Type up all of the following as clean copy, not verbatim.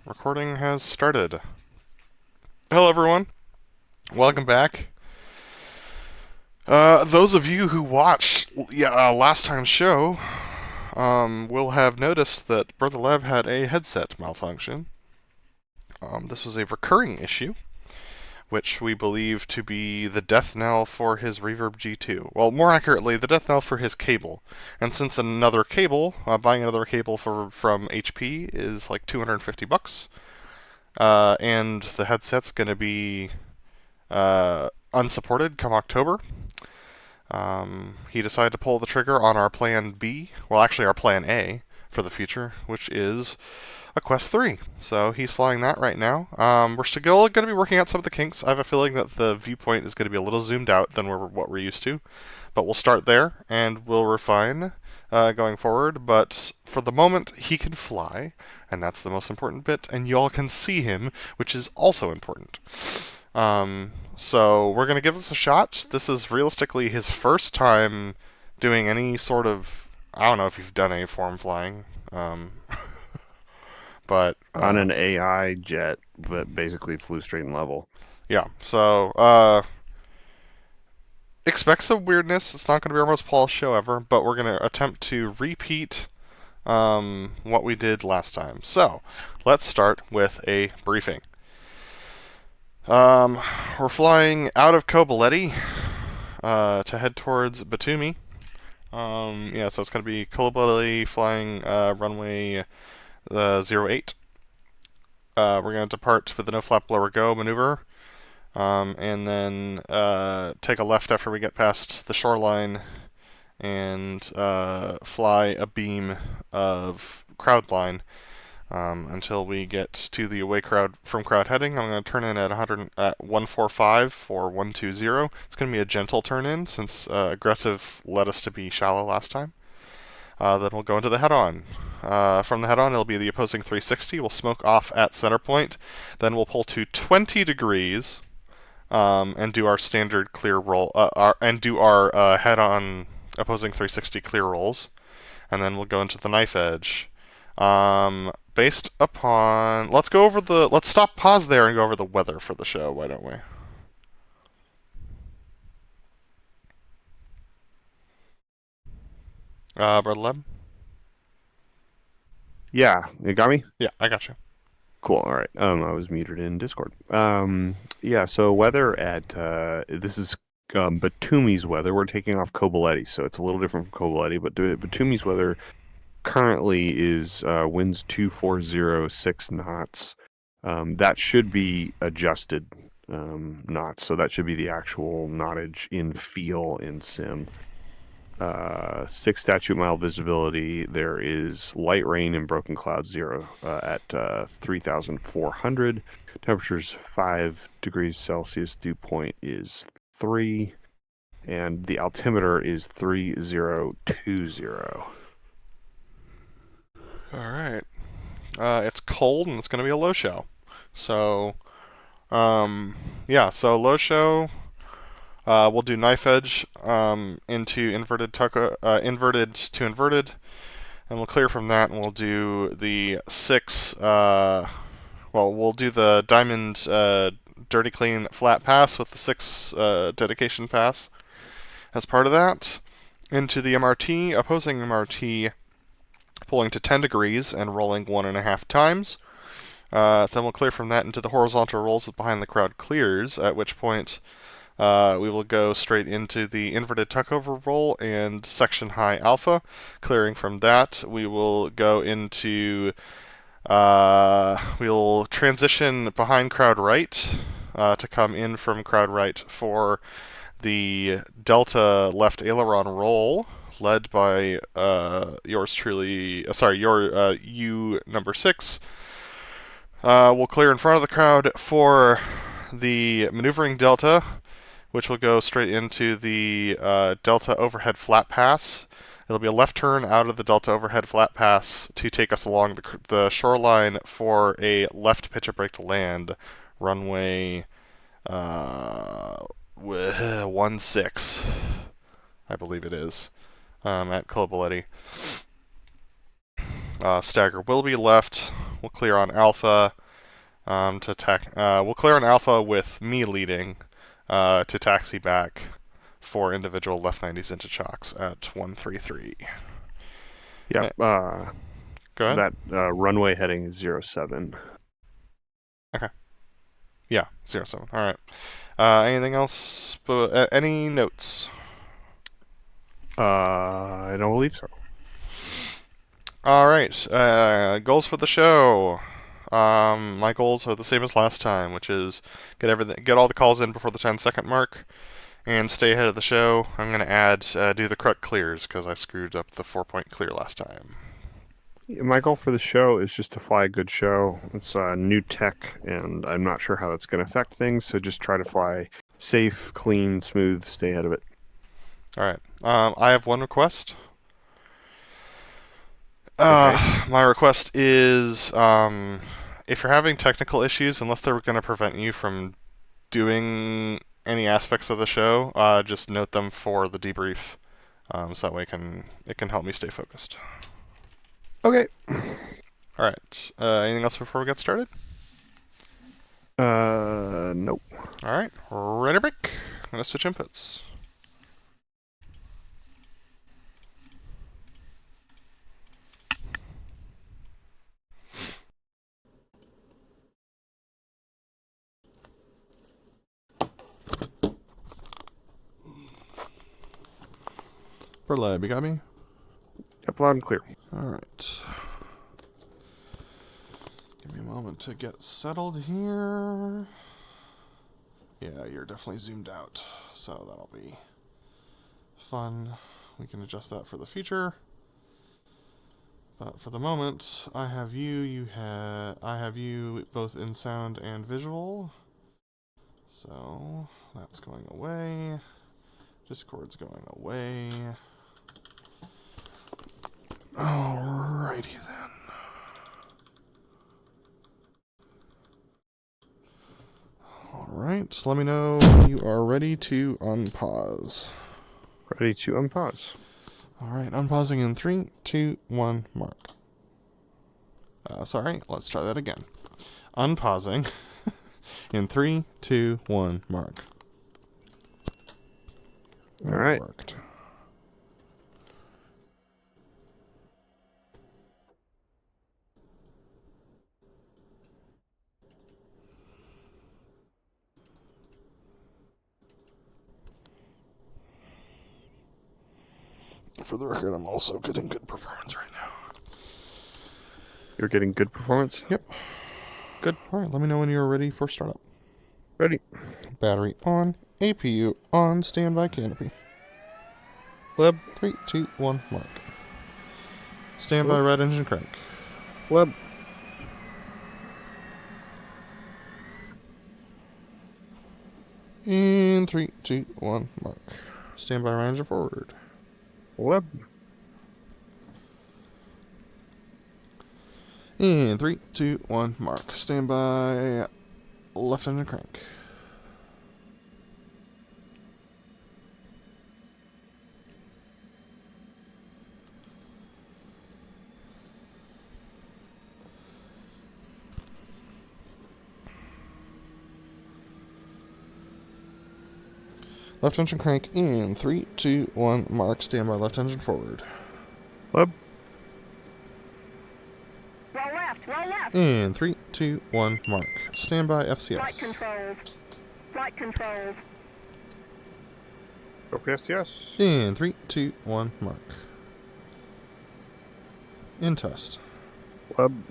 Recording has started. Hello, everyone. Welcome back. Those of you who watched last time's show will have noticed that BrotherLeb had a headset malfunction. This was a recurring issue, which we believe to be the death knell for his Reverb G2. Well, more accurately, the death knell for his cable. And since buying another cable from HP is like $250, and the headset's going to be unsupported come October. He decided to pull the trigger on our plan B, well, actually our plan A for the future, which is a Quest 3. So he's flying that right now. We're still going to be working out some of the kinks. I have a feeling that the viewpoint is going to be a little zoomed out than what we're used to. But we'll start there, and we'll refine going forward. But for the moment, he can fly, and that's the most important bit. And y'all can see him, which is also important. So we're going to give this a shot. This is realistically his first time doing any sort of... I don't know if you've done any form flying. But on an AI jet that basically flew straight and level. Yeah, so expect some weirdness. It's not going to be our most polished show ever, but we're going to attempt to repeat what we did last time. So let's start with a briefing. We're flying out of Kobuleti to head towards Batumi. So it's going to be Kobuleti flying runway 08. We're going to depart with the no-flap lower go maneuver, and then take a left after we get past the shoreline and fly a beam of crowd line until we get to the away crowd from crowd heading. I'm going to turn in at 145 for 120. It's going to be a gentle turn in since aggressive led us to be shallow last time. Then we'll go into the head-on. From the head-on, it'll be the opposing 360. We'll smoke off at center point. Then we'll pull to 20 degrees and do our standard clear roll, and do our head-on opposing 360 clear rolls. And then we'll go into the knife edge. Based upon... Let's stop, pause there, and go over the weather for the show, why don't we? BrotherLeb? Yeah, you got me? Yeah, I got you. Cool. All right. I was muted in Discord. So weather at this is Batumi's weather. We're taking off Kobuleti, so it's a little different from Kobuleti, but Batumi's weather currently is winds 2406 knots. That should be adjusted knots, so that should be the actual knottage in feel in sim. 6 statute mile visibility. There is light rain and broken cloud 0 at 3,400. Temperatures 5 degrees Celsius. Dew point is 3. And the altimeter is 3020. Alright. It's cold and it's going to be a low show. So, so low show... we'll do knife edge into inverted to inverted, and we'll clear from that, and we'll do the we'll do the diamond dirty clean flat pass with the 6 dedication pass as part of that. Into the MRT, opposing MRT, pulling to 10 degrees and rolling 1.5 times. Then we'll clear from that into the horizontal rolls with behind the crowd clears, at which point we will go straight into the inverted tuckover roll and section high alpha. Clearing from that, we will go into... we'll transition behind crowd right to come in from crowd right for the delta left aileron roll, led by yours truly... you number 6. We'll clear in front of the crowd for the maneuvering delta, which will go straight into the delta overhead flat pass. It'll be a left turn out of the delta overhead flat pass to take us along the shoreline for a left pitch of brake to land, runway 16, I believe it is, at Kobuleti. Stagger will be left. We'll clear on alpha we'll clear on alpha with me leading to taxi back 4 individual left 90s into chocks at 133. Yep. Go ahead. That runway heading is 07. Okay. Yeah, 07. All right. Anything else? Any notes? I don't believe so. All right. Goals for the show. My goals are the same as last time, which is get all the calls in before the 10-second mark, and stay ahead of the show. I'm gonna do the correct clears because I screwed up the 4-point clear last time. My goal for the show is just to fly a good show. It's new tech, and I'm not sure how that's going to affect things. So just try to fly safe, clean, smooth. Stay ahead of it. All right. I have one request. Okay. My request is if you're having technical issues, unless they're going to prevent you from doing any aspects of the show, just note them for the debrief, so that way it can help me stay focused. Okay. All right. Anything else before we get started? Nope. All right. Ready, break. I'm gonna switch inputs. BrotherLeb, you got me? Yep, loud and clear. All right. Give me a moment to get settled here. Yeah, you're definitely zoomed out, so that'll be fun. We can adjust that for the future. But for the moment, I have you both in sound and visual. So that's going away. Discord's going away. Alrighty then. Alright, so let me know when you are ready to unpause. Ready to unpause. Alright, unpausing in 3, 2, 1, mark. Sorry, let's try that again. Unpausing in 3, 2, 1, mark. Alright. Worked. For the record, I'm also getting good performance right now. You're getting good performance? Yep. Good. Alright, let me know when you're ready for startup. Ready. Battery on. APU on. Standby canopy. Web. 3, 2, 1, mark. Standby red engine crank. Web. In 3, 2, 1, mark. Standby right engine forward. Web. In 3, 2, 1, mark. Standby left engine crank. Left engine crank in 3, 2, 1, mark. Standby left engine forward. Web. Roll left, roll left. In 3, 2, 1, mark. Standby FCS. Flight controls. Flight controls. Go for STS. In 3, 2, 1, mark. In test. Web.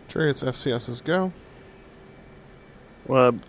Chariot's FCS's go. Web.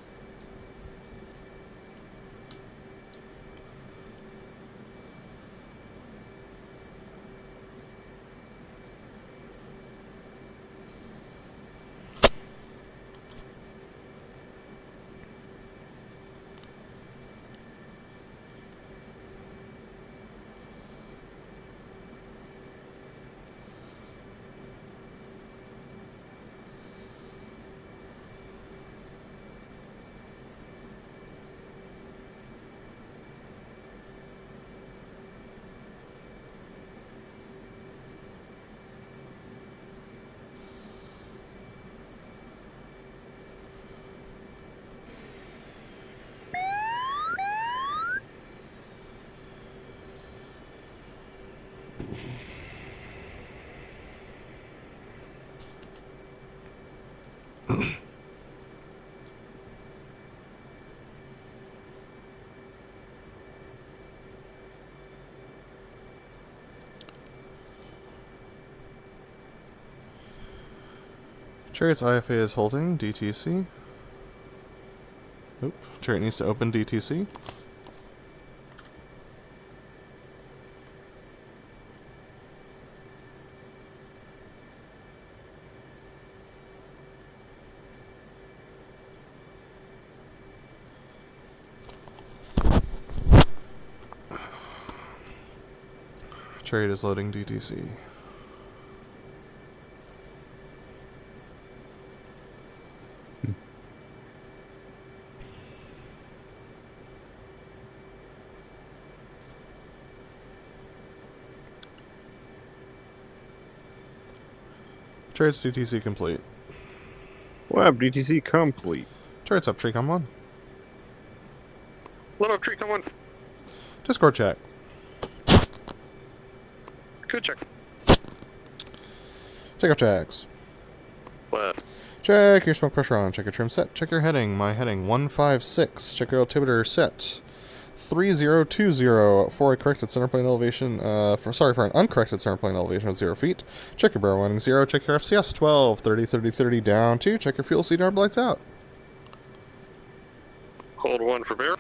Chariot's IFA is holding DTC. Oop. Chariot needs to open DTC. Chariot is loading DTC. Chariot's DTC complete. Lab DTC complete. Chariot's up, tree, come on. Let up tree, come on. Discord check. Good check. Check up checks. Left. Check your smoke pressure on. Check your trim set. Check your heading. My heading 156. Check your altimeter set 3020 for a corrected center plane elevation. For an uncorrected center plane elevation of 0 feet. Check your barrel winding 0. Check your FCS 12. 30 30 30 down 2. Check your fuel CDR lights out. Hold 1 for bear.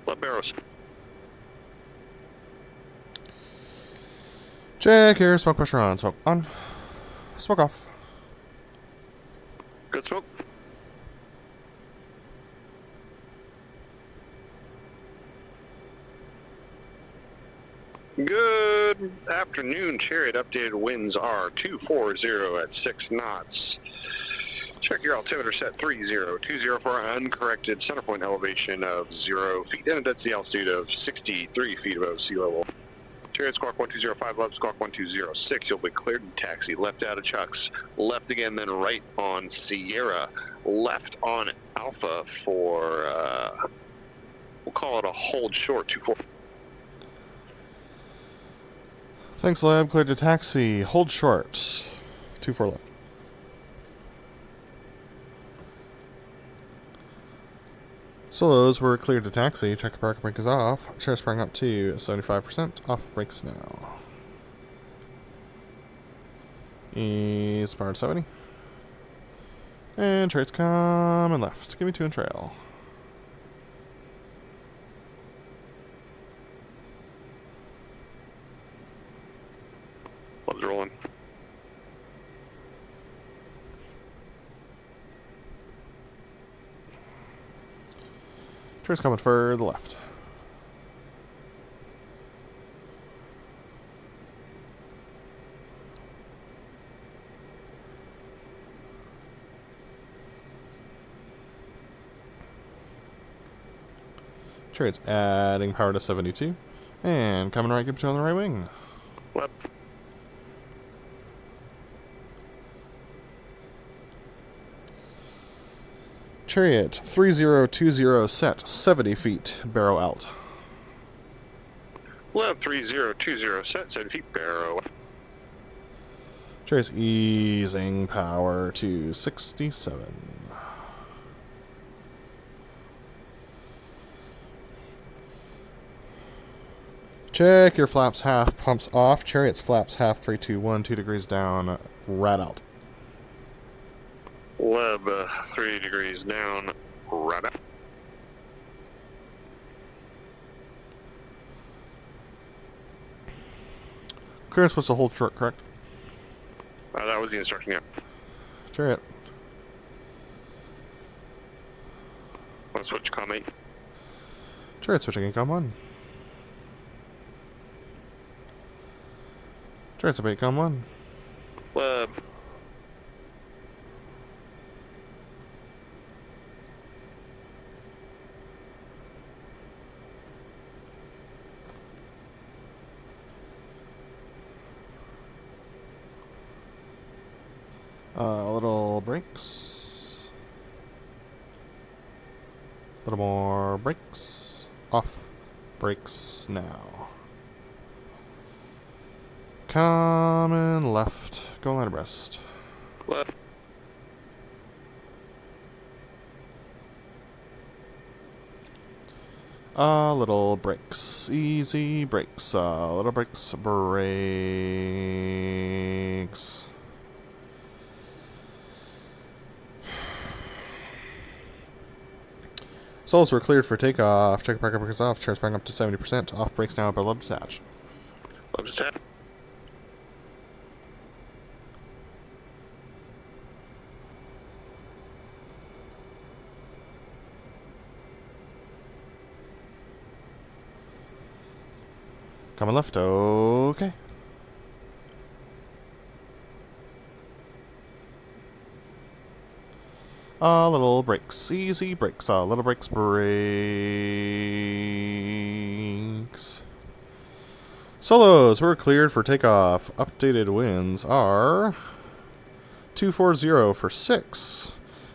Left barrels. Check your smoke pressure on. Smoke on. Smoke off. Good smoke. Good afternoon, Chariot. Updated winds are 240 at 6 knots. Check your altimeter set 3020 for an uncorrected center point elevation of 0 feet and a dead sea altitude of 63 feet above sea level. Chariot squawk 1205 left, squawk 1206. You'll be cleared to taxi. Left out of Chucks. Left again, then right on Sierra. Left on Alpha for, we'll call it a hold short 24. Thanks, Lab. Cleared to taxi. Hold short. 24 left. Solos were cleared to taxi. Check the parking brake is off. Chair sprang up to 75%. Off brakes now. East powered 70. And traits come and left. Give me 2 and trail. Love's rolling. Trace coming for the left. Chariot's adding power to 72. And coming right, give it on the right wing. Left. Chariot 3020 set 70 feet, barrow out. Left 3020 set 7 feet barrow. Chariot's easing power to 67. Check your flaps half, pumps off. Chariot's flaps half, 321, 2 degrees down, rat out. Leb 3 degrees down, right up. Clearance was to hold short, correct? That was the instruction, yeah. Chariot. Want to switch comment? Chariot switching income 1. Chariot's up 8, com 1. Leb. Little brakes. little more brakes. Off. Brakes now. Coming left. Go line abreast. Left. Little brakes. Easy brakes. Little brakes. Brakes. Souls were cleared for takeoff. Check park brakes off. Chairs back up to 70%. Off brakes now. BrotherLeb detach. Left detach. Coming left. Okay. Little brakes. Easy brakes. Little brakes. Brakes. Solos were cleared for takeoff. Updated winds are 240 for 6.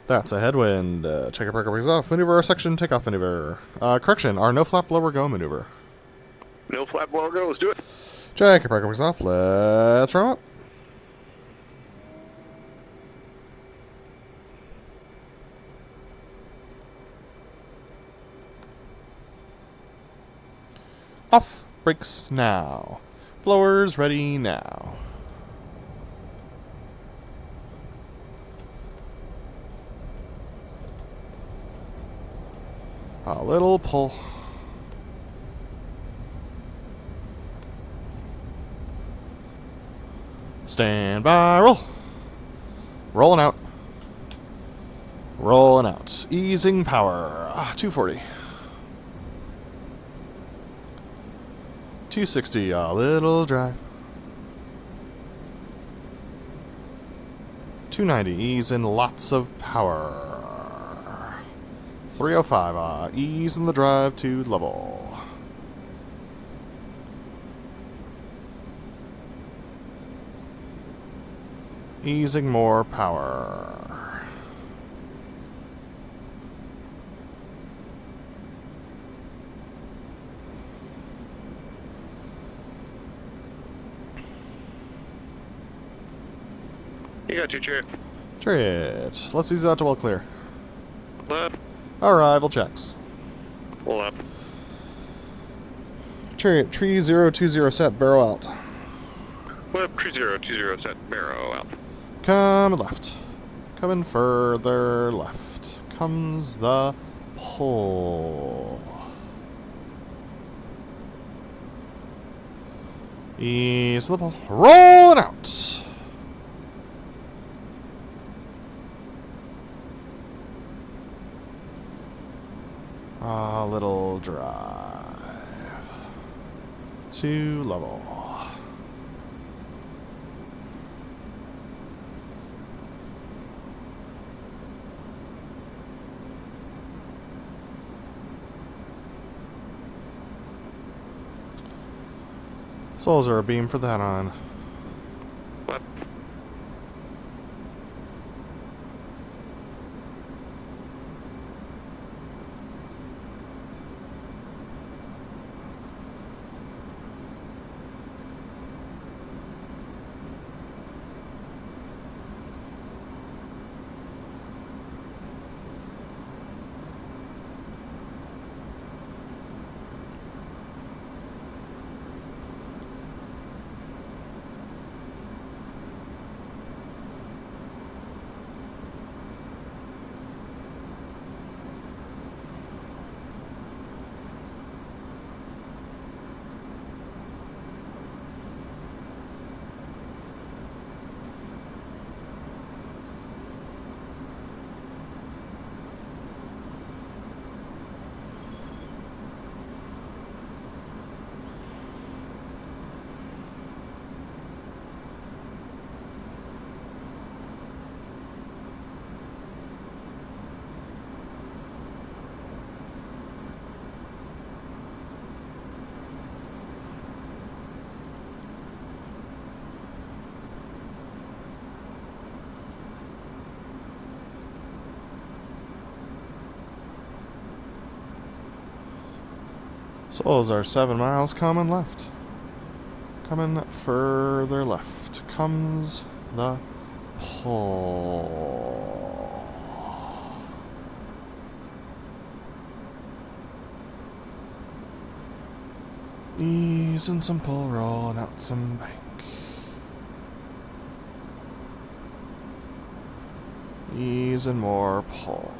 That's a headwind. Check your park brakes off. Maneuver our section. Takeoff maneuver. Correction. Our no flap lower go maneuver. No flap blower go. Let's do it. Check your park brakes off. Let's ram up. Off brakes now. Blowers ready now. A little pull. Stand by, roll. Rolling out. Rolling out. Easing power. 240. 260, a little drive. 290, easing lots of power. 305, easing the drive to level. Easing more power. You got your Chariot. Chariot. Let's ease out to well clear. Left. Arrival checks. Left. Chariot, tree 020 set, barrel out. Left. 3020 set. Barrow out. Coming left. Coming further left. Comes the pull. Ease the pull. Rolling out. A little drive. To level. Souls are a beam for that on. Left. So those are 7 miles coming left. Coming further left comes the pole. Easing some pull, rolling out some bank. Easing more pull.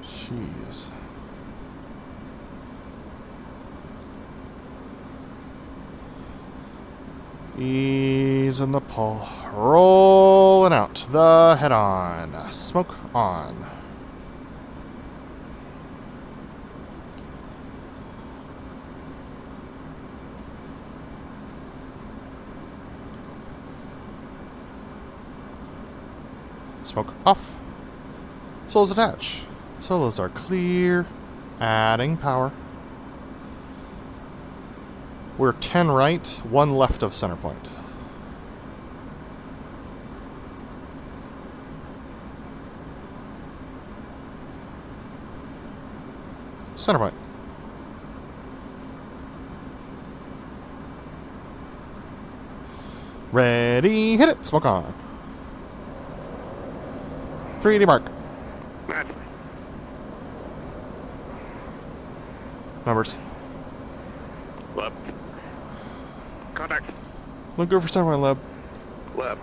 Jeez. Easing the pull. Rolling out. The head on. Smoke on. Smoke off. Solos attach. Solos are clear. Adding power. We're 10 right, 1 left of center point. Center point. Ready, hit it, smoke on. 380 mark. Matt. Numbers. Left. Contact. Look good for center point, Leb. Left.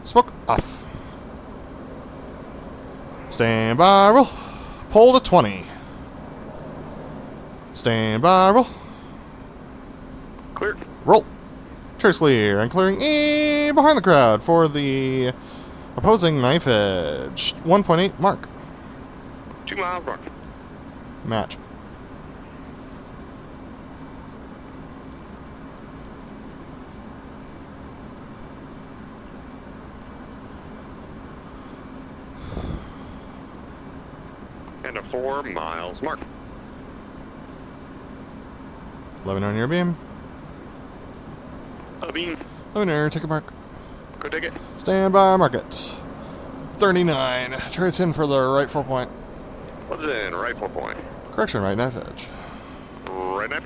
Smoke off. Stand by, roll. Pull to 20. Stand by, roll. Clear. Roll. Trace clear and clearing in behind the crowd for the opposing knife edge. 1.8 mark. 2 miles mark. Match. And a 4 miles mark. 11 on your beam. Beam. 11 air, take a mark. Go take it. Stand by, mark it. 39. Trace in for the right 4 point. What's in? Right 4 point. Correction, right knife edge. Right now.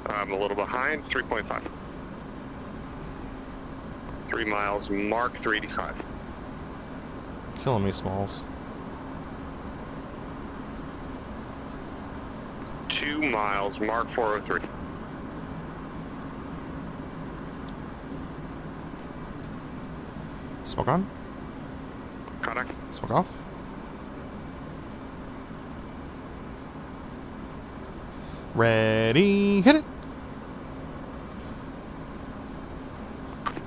I'm a little behind. 3.5. 3 miles mark. 385. Killing me, Smalls. 2 miles mark. 403. Smoke on. Contact. Smoke off. Ready, hit it.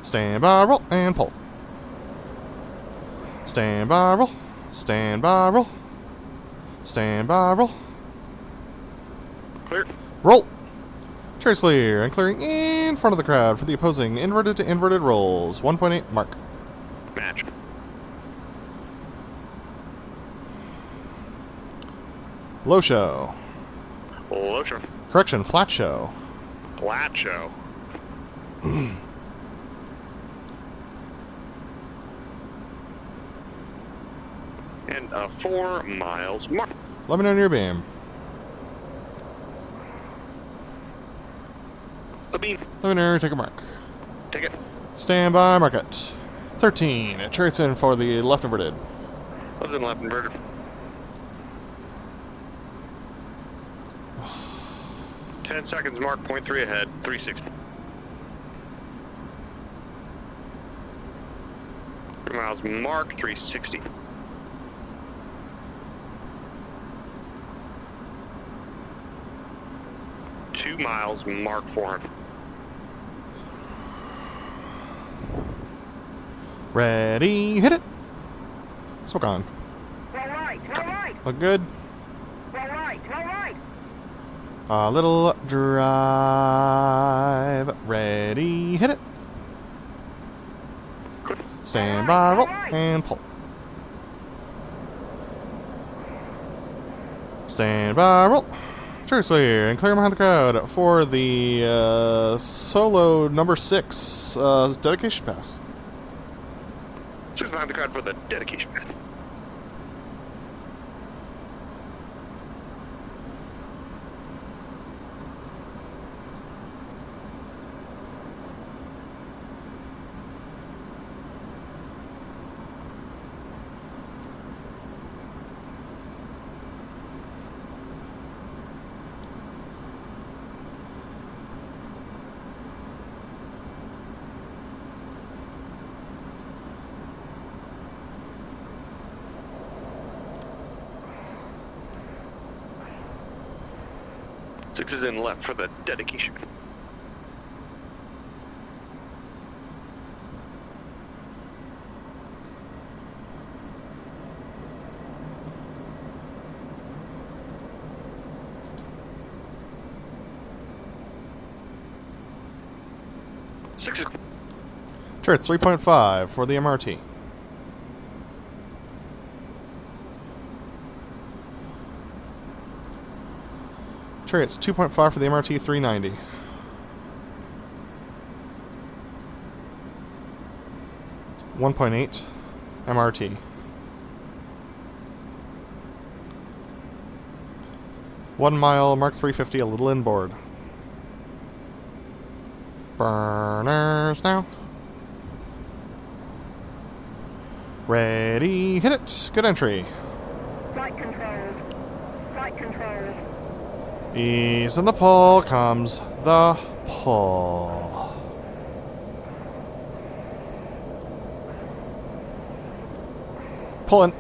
Stand by, roll, and pull. Stand by, roll. Stand by, roll. Stand by, roll. Clear. Roll. Trace clear and clearing in front of the crowd for the opposing inverted to inverted rolls. 1.8 mark. Match. Low show. Low show. Correction, flat show. Flat show. And a 4 miles mark. Let me know your beam. A beam. Let me know, take a mark. Take it. Stand by, mark it. 13. Chariots in for the left inverted. What's in left inverted? 10 seconds mark. 0.3 ahead. 360. 3 miles mark. 360. Two miles mark. 400. Ready, hit it. Smoke on. Roll right, roll right, Look good. roll right, roll right. A little drive. Ready, hit it. Stand by, roll, and pull. Stand by, roll. Chariot's clear, and clear behind the crowd for the solo number 6 dedication pass. 6 behind the crowd for the dedication pass. Six is in left for the dedication. Six is Chariot 3.5 for the MRT. Chariot's 2.5 for the MRT 390. $1.8 MRT. 1 mile Mark 350 a little inboard. Burners now. Ready, hit it. Good entry. Flight controls. Flight controls. Ease in the pull comes the pull. Pulling.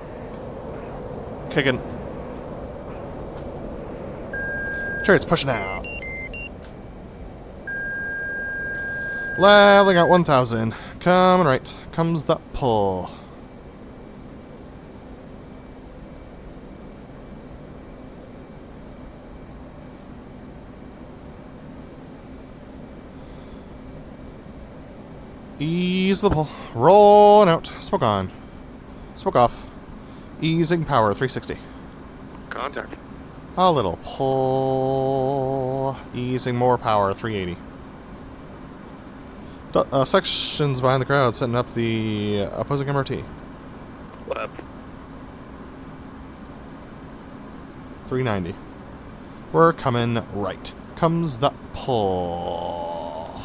Kicking. Chariot's pushing out. Leveling out 1,000. Coming right. Comes the pull. Ease the pull. Rolling out. Smoke on. Smoke off. Easing power 360. contact. A little pull. Easing more power 380. Sections behind the crowd setting up the opposing MRT. Lab. 390. We're coming right. Comes the pull.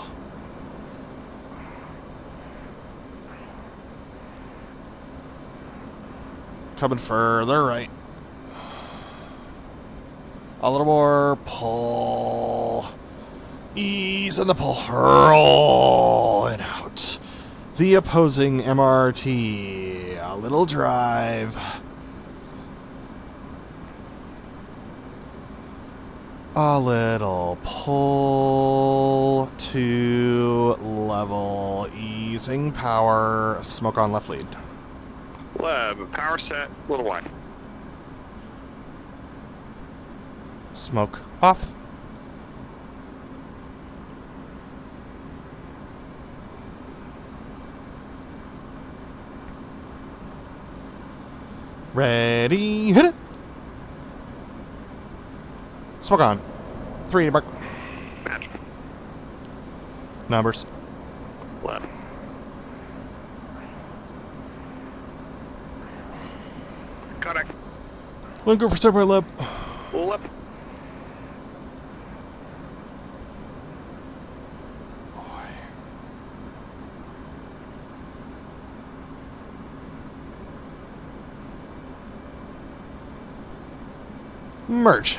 Coming further right. A little more pull. Ease in the pull. Roll it out. The opposing MRT. A little drive. A little pull to level. Easing power. Smoke on left lead. Lab. Power set. Little wide. Smoke off. Ready, hit it. Smoke on. 380 mark. Match. Numbers. Lab. Contact. We'll go for Starboard Lab. Lab. Merge.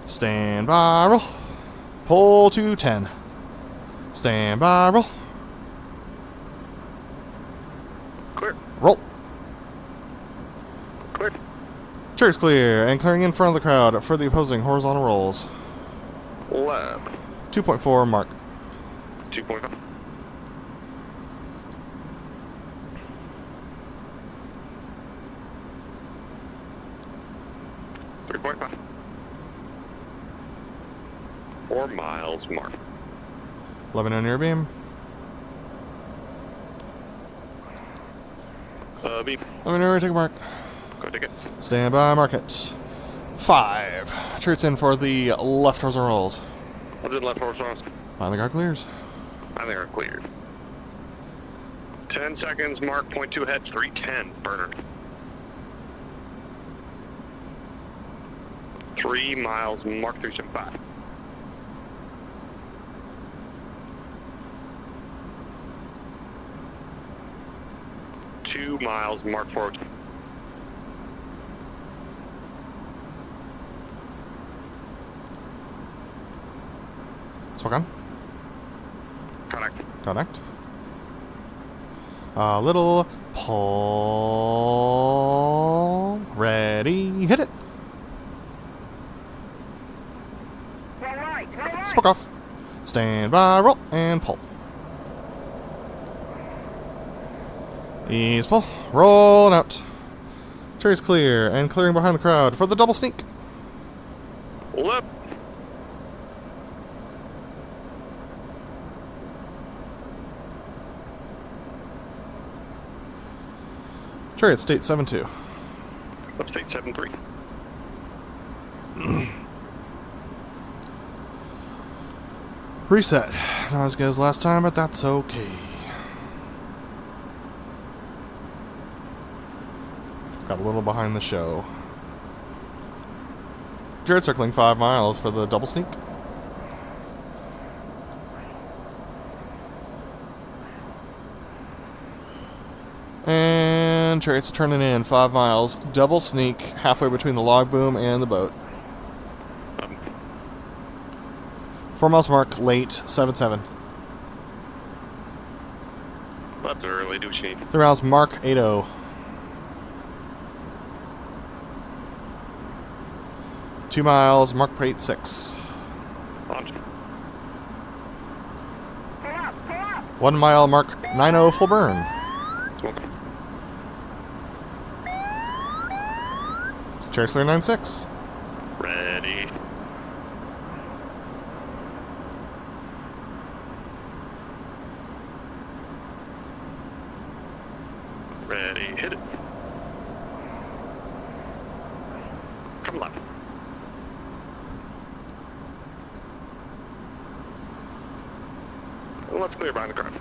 Stand by, roll. Pull to 10. Stand by, roll. Clear. Roll. Clear. Chariot's clear and clearing in front of the crowd for the opposing horizontal rolls. Lab. 2.4 mark. 2.5. .5. 4 miles mark. 11 on your beam. Beep. Let me know where to take a mark. Go take it. Stand by, mark it. 5. Chariots in for the left horizontal rolls. I'll do the left horizontal. Finally got clears. I think are cleared. 10 seconds, mark, point 2 ahead, 310, burner. 3 miles, mark 375. Two miles, mark 4. Smoke on. Connect. Connect. A little pull. Ready. Hit it. Roll right, roll right. Smoke off. Stand by, roll, and pull. Ease pull. Rolling out. Cherry's clear, and clearing behind the crowd for the double sneak. Left. Chariot state 7-2. Upstate 7-3. Reset. Not as good as last time, but that's okay. Got a little behind the show. Jared circling 5 miles for the double sneak. And Chariot's turning in 5 miles. Double sneak halfway between the log boom and the boat. 4 miles mark, late, 7-7. Left early, do what you need. 3 miles mark, 8-0. 2 miles, mark 8-6. On. Pull up, pull up. 1 mile, mark 9-0, full burn. Smoke. Chariot's clear 9-6. Ready. Ready, hit it. Come left. Left clear behind the car.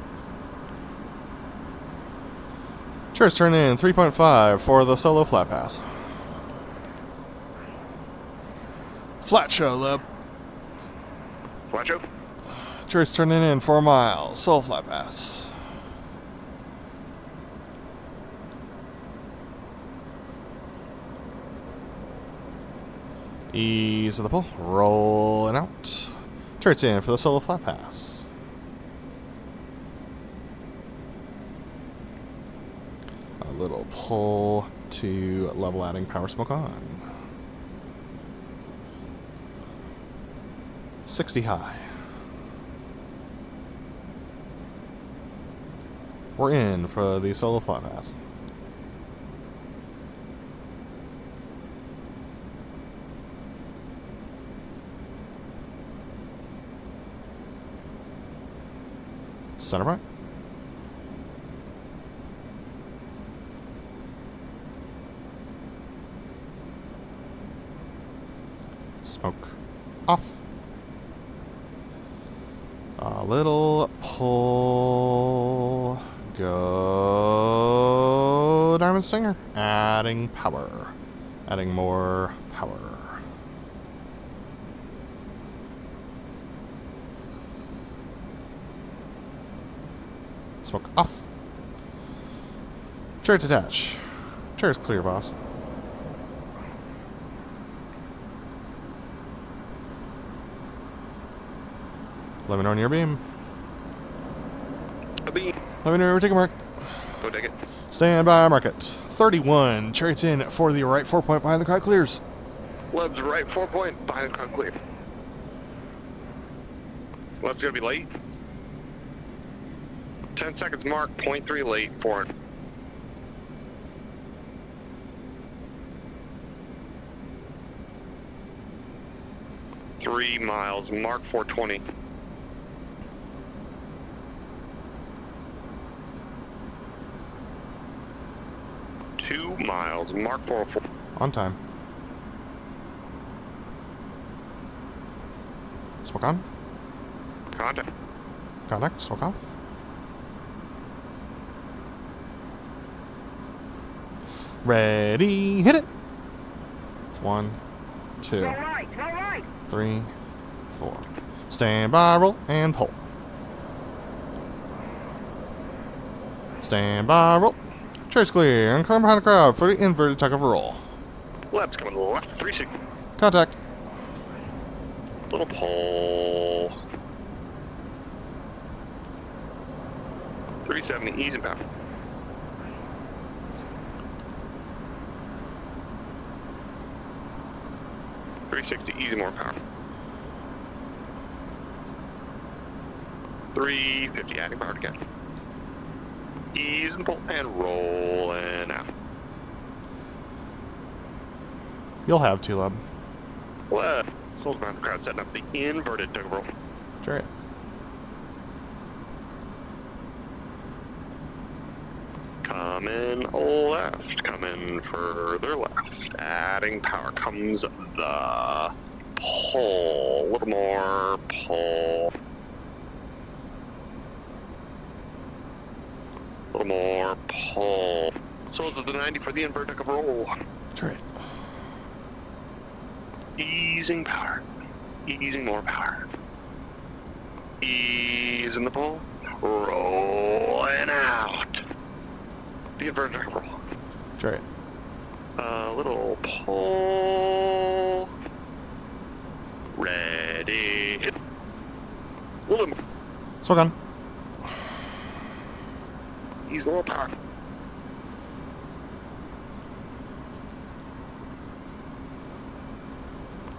Chariot's turning in 3.5 for the solo flat pass. Flat show, Leb. Watch out. Chariot's turning in 4 miles, solo flat pass. Ease of the pull, rolling out. Chariot's in for the solo flat pass. A little pull to level adding power smoke on. 60 high. We're in for the solo flat pass. Center point. Smoke off. A little pull. Go Diamond Stinger. Adding power. Adding more power. Smoke off. Chariot attach. Chariot's clear, boss. Let me know when you're beam. A beam. Let me know when we're taking mark. Go take it. Stand by, market. 31. Chariot's in for the right 4 point behind the crowd clears. Left's right 4 point behind the car clear. Left's gonna be late. 10 seconds mark, 0.3 late, 400. Three miles, mark 420. 2 miles. Mark 404. On time. Smoke on. Contact. Contact. Smoke off. Ready. Hit it. 1, 2, Go right, 3, 4. Stand by, roll, and pull. Stand by, roll. Chase clear, and come behind the crowd for the inverted tuck of roll. Leb's coming left. 360. Contact. Little pull. 370. Easy power. .360. Easy more power. 350. Adding power to catch. Ease and pull and rolling out. You'll have to, Leb. Left. Sold around the crowd, setting up the inverted tug of roll. Chariot. Coming left, coming further left. Adding power comes the pull. A little more pull. A little more pull. So it's the 90 for the invert tug of roll. Chariot. Easing power. Easing more power. Easing the pull. Rolling out. The inverted tug of roll. Chariot. A little pull. Ready. Hit. A little bit more. Smoke on. Ease a little power.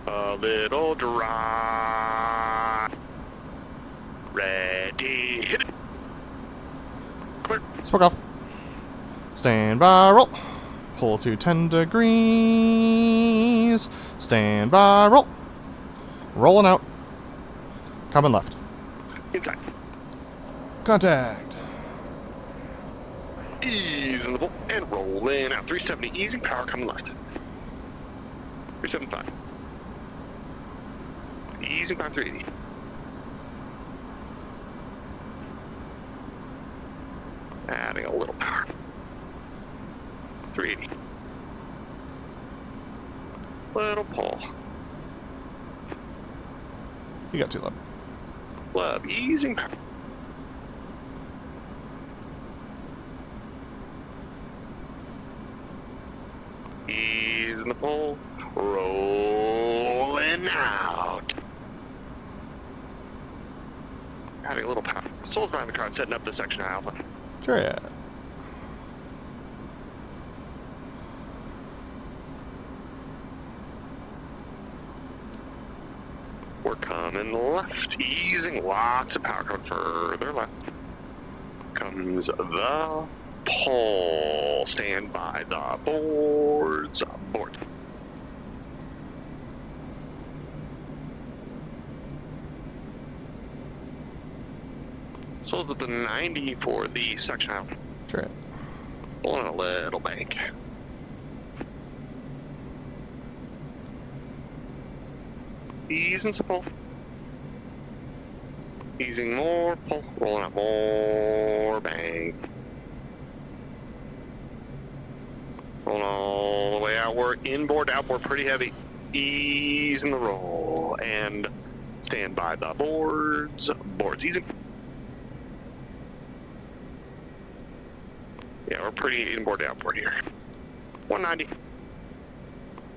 A little dry. Ready. Hit it. Clear. Smoke off. Stand by, roll. Pull to 10 degrees. Stand by, roll. Rolling out. Coming left. Inside. Contact. Ease in the pull and rolling out. 370. Easing power coming left. 375. Easing power 380. Adding a little power. 380. Little pull. You got 2, Leb. Love. Easing power. Ease in the pull. Rolling out. Adding a little power. Souls behind the card, setting up the section of alpha. Chariot. We're coming left. Easing lots of power coming further left. Comes the pull. Stand by the boards. Boards. Souls at the 90 for the section out. Chariot. Pulling a little bank. Easing some pull. Easing more pull. Rolling out more bank. Rolling all the way outward. Inboard, outboard, pretty heavy. Easing the roll. And stand by the boards. Boards easing. Yeah, we're pretty inboard, outboard here. 190.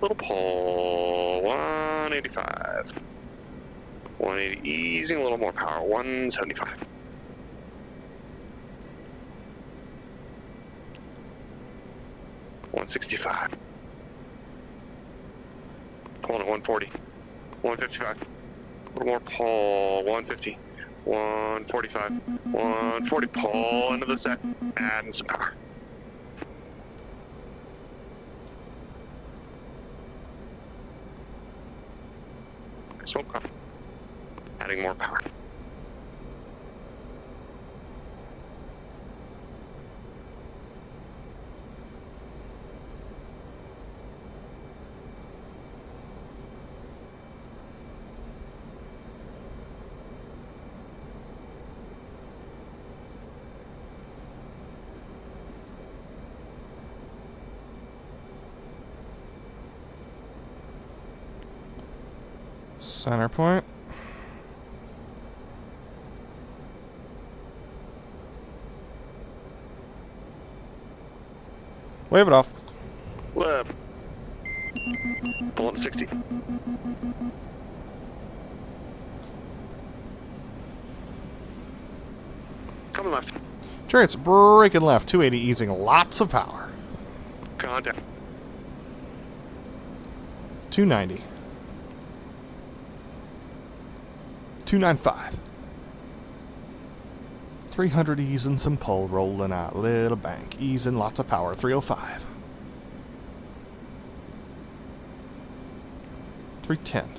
Little pull. 185. 180. Easing a little more power. 175. 165. Pulling at 140. 155. A little more pull. 150. 145. 140. Pull into the set. Adding some power. Smoke off. Adding more power. Center point. Wave it off. Left. Pull up to 60. Coming left. Chariot's braking left. 280 easing lots of power. Contact. 290. 295. 300 easing some pull, rolling out. Little bank. Easing lots of power. 305. 310.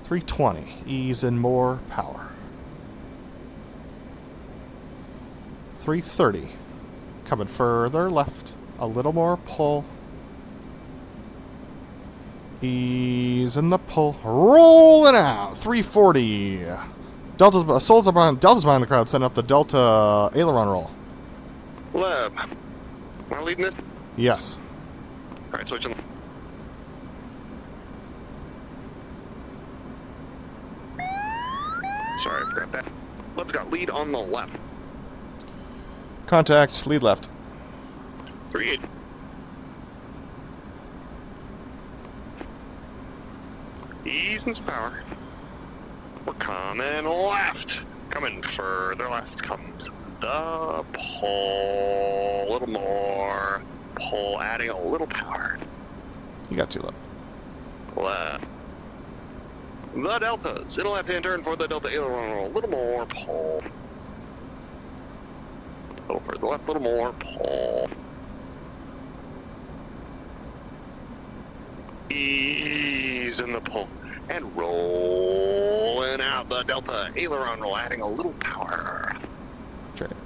320. Easing more power. 330. Coming further left. A little more pull. Easing the pull. Rolling out. 340. Delta's behind the crowd, setting up the Delta aileron roll. Leb. Am I leading this? Yes. Alright, switching. Sorry, I forgot that. Leb's got lead on the left. Contact. Lead left. 38. Easing some power. We're coming left. Coming further left comes the pull. A little more pull, adding a little power. You got 2 left. Left. The Deltas. In a left-hand turn for the Delta aileron roll. A little more pull. A little further left, a little more pull. Ease in the pull. And rolling out the Delta aileron roll, adding a little power. Chariot.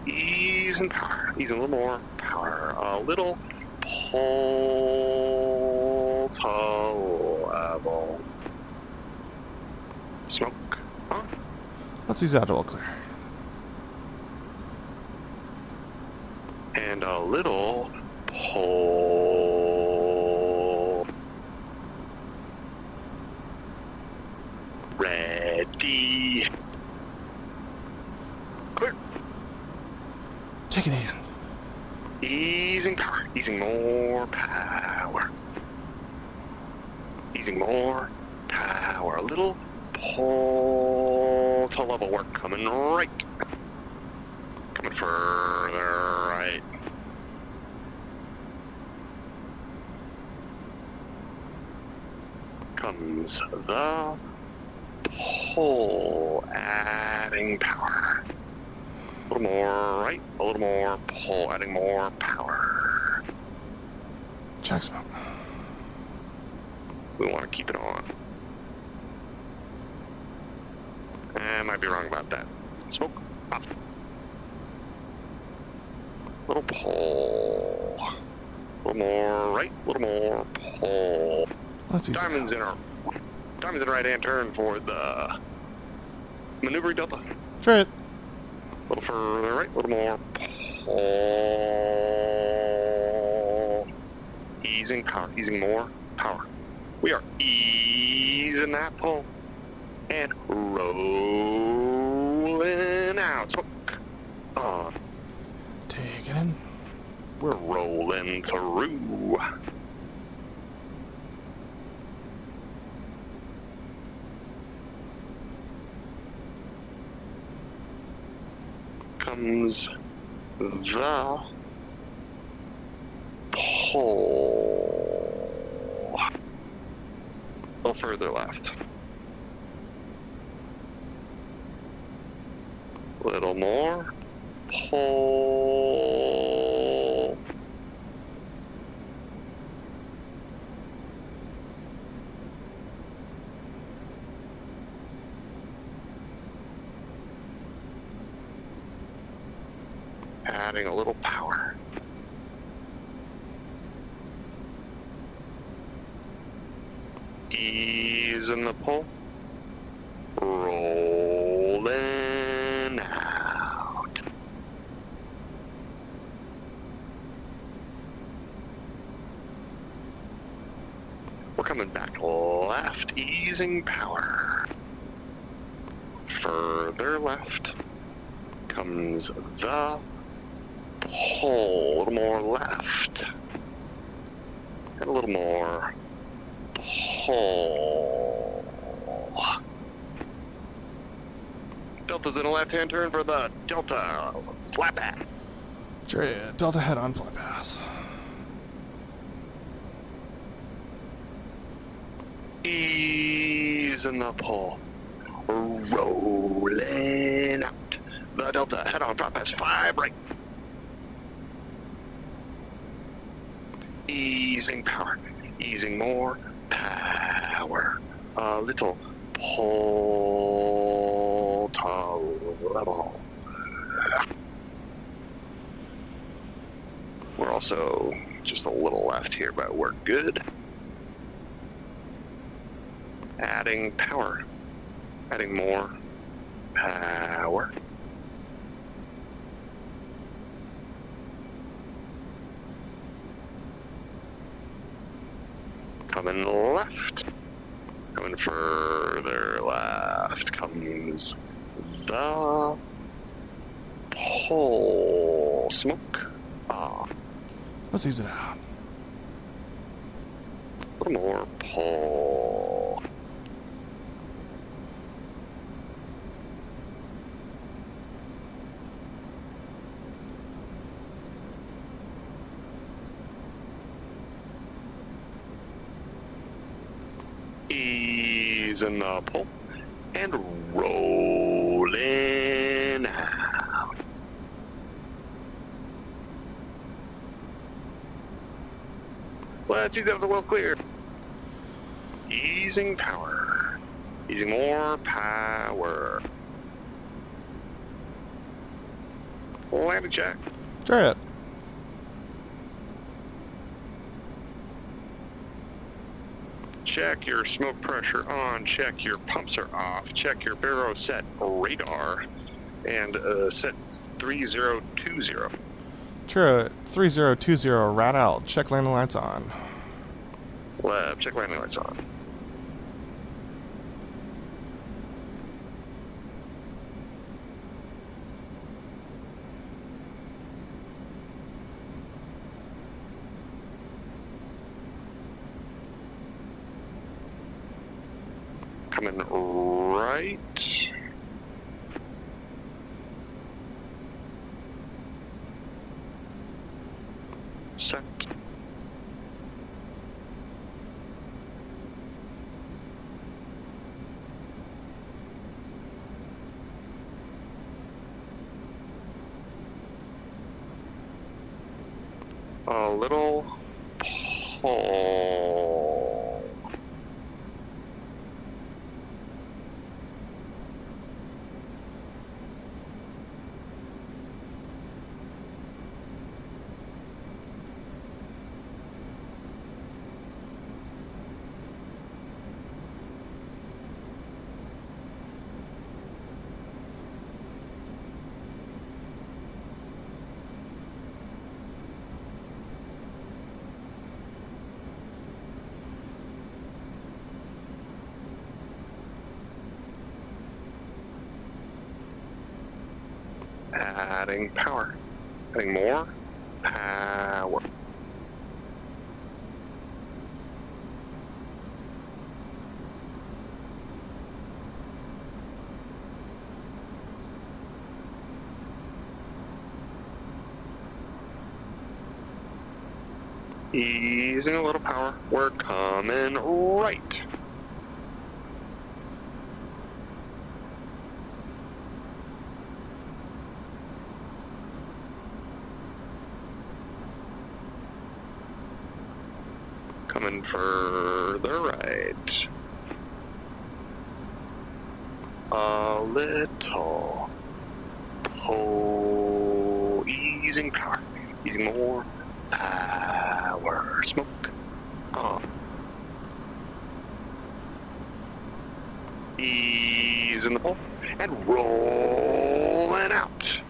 Ease and power. Ease and a little more power. A little pull to level. Smoke. Huh? Let's ease out to all clear. And a little pull. Ready. Clear. Take it in. Easing power. Easing more power. Easing more power. A little pull to level work. Coming right. Coming further right. Comes the pull, adding power. A little more right, a little more pull, adding more power. Check smoke. We want to keep it on. I might be wrong about that. Smoke off. Little pull. A little more right, a little more pull. Let's ease Diamonds out. in our right-hand turn for the maneuvering Delta. Chariot. A little further right, a little more pull. Easing power, easing more power. We are easing that pull and rolling out. Smoke on. Take it in. We're rolling through. Comes the pull. A little further left. A little more pull. Adding a little power. Ease in the pull. Rolling out. Coming back left, easing power. Further left comes the pole. A little more left. And a little more pole. Delta's in a left-hand turn for the Delta flat pass. Chariot, Delta head on flat pass. Ease in the pole. Rolling out. The Delta head on flat pass 5 right. Easing power. Easing more power. A little pull to level. We're also just a little left here, but we're good. Adding power. Adding more power. Coming left. Coming further left comes the pole. Smoke. Let's ease it out. A little more pole. Ease in the pole and rolling out. Let's ease out the well clear. Easing power. Easing more power. Landing check. Chariot. Check your smoke pressure on, check your pumps are off, check your baro set radar, and set 3020. Chariot, 3020, rat out. Check landing lights on. Lab, check landing lights on. Coming right. Set. A little pull. Adding power. Adding more power. Easing a little power. We're coming right. Coming further right. A little pull. Easing power. Easing more power. Smoke on. Ease in the pole and rolling out.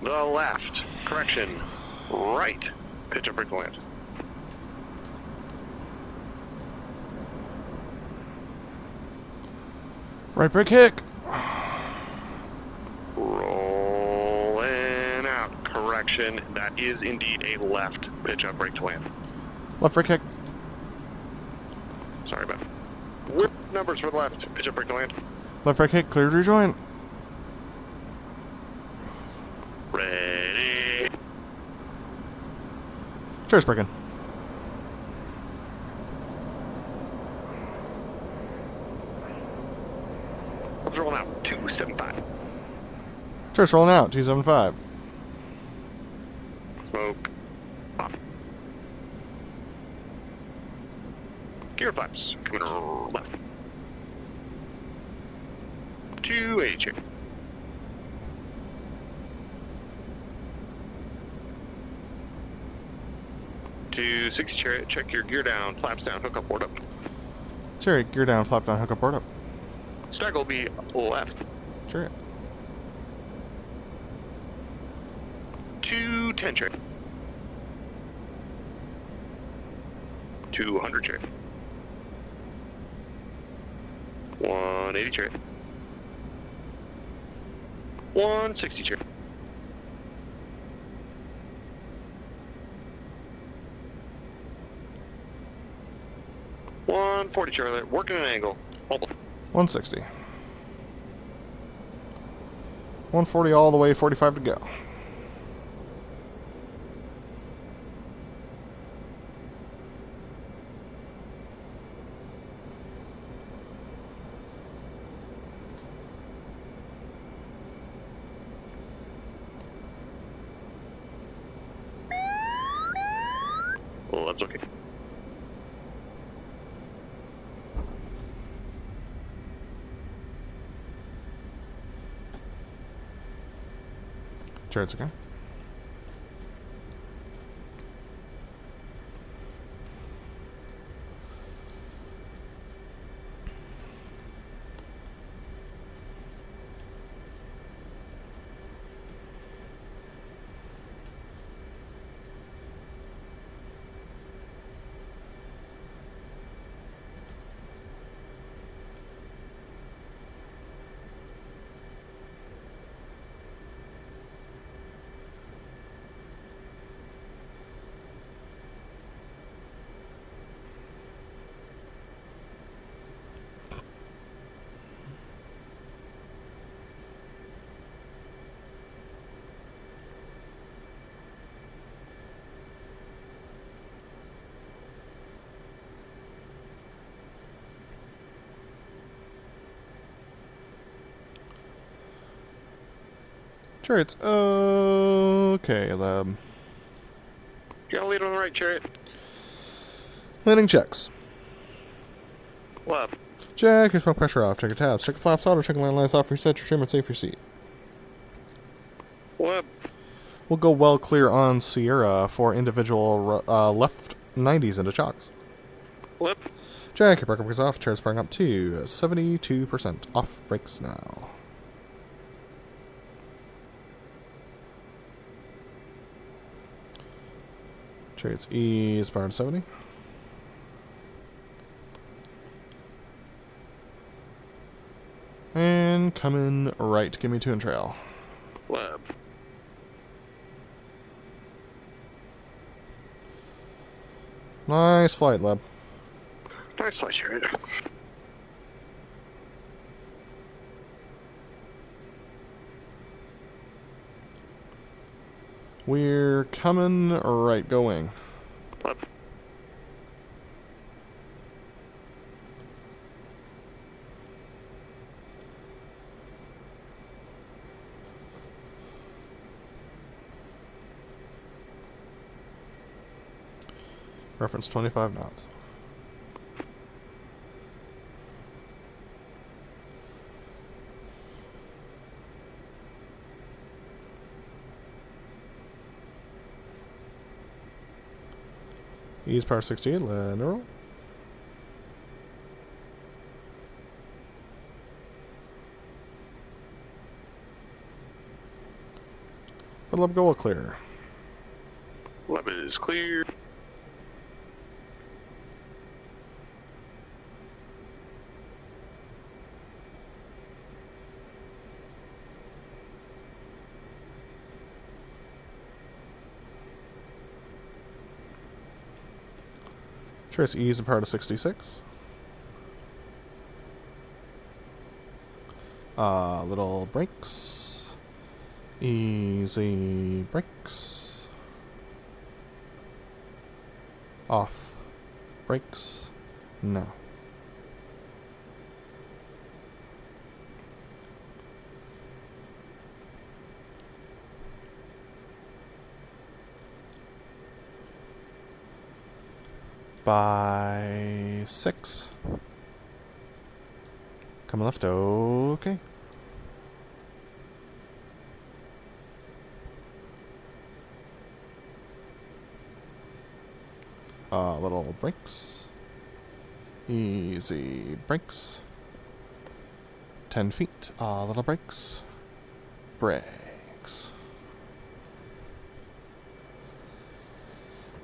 The left. Correction. Right. Pitch up, break the land. Right brake kick. Rolling out. Correction. That is indeed a left pitch up brake to land. Left brake kick. Sorry about it. Whip numbers for the left. Pitch up brake to land. Left brake kick. Clear to rejoin. Ready. Chariot's braking. Let's roll out. 275. Chariot's rolling out. 275. Smoke. Off. Gear flaps. Coming left. 280 check. 260 Chariot. Check your gear down. Flaps down. Hook up. Board up. Chariot, gear down, flap down, hook up, board up. Stag will be left. Chariot. 210 Chariot. 200 Chariot. 180 Chariot. 160 Chariot. 140 Charlie, working an angle. Hold on. 160. 140 all the way, 45 to go. Oh, that's okay. Sure, it's okay. Sure, it's okay, lab. Got a lead on the right, Chariot. Landing checks. Left. Check your smoke pressure off. Check your tabs. Check your flaps auto. Check your land lights off. Reset your trim and save your seat. Left. We'll go well clear on Sierra for individual left 90s into chocks. Left. Check your brake brakes off. Chair's sprung up to 72%. Off brakes now. Chariot's ease powered 70. And coming right. Give me 2 and trail. Left. Nice flight, Leb. Nice flight, Chariot. We're coming right. Go wing. Left. Reference 25 knots. Ease power 68, let it roll. BrotherLeb, go clear. Left is clear. Trace ease a part of 66. Little brakes. Easy brakes. Off. Brakes. No. By 6. Come left, okay. Little brakes. Easy brakes. 10 feet. Little brakes. Brakes.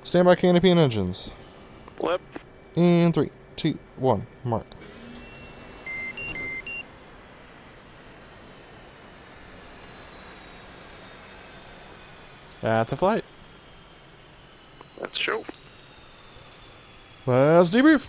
Standby canopy and engines. Lip. In 3, 2, 1, mark. That's a flight. Let's show. Let's debrief.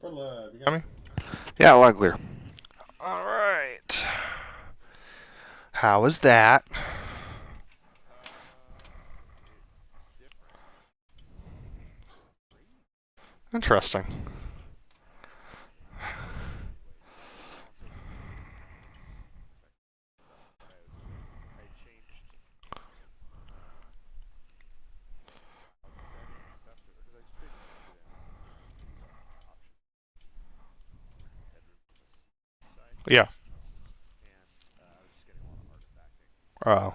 BrotherLeb, you got me? Yeah, loud and clear. All right. How was that? Interesting. Yeah. Oh.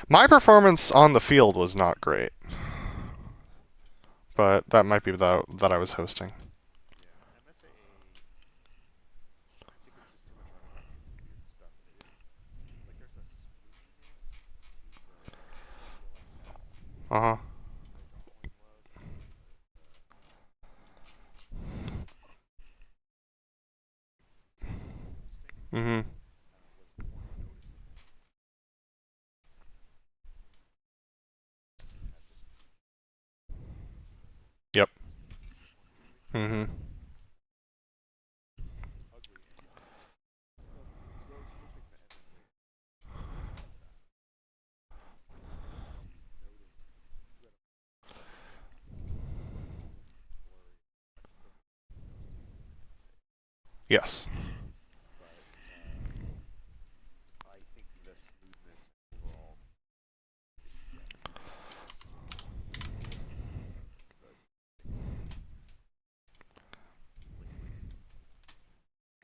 My performance on the field was not great, but that might be that I was hosting. Uh-huh. Mm-hmm. Yep. Mm-hmm. Yes.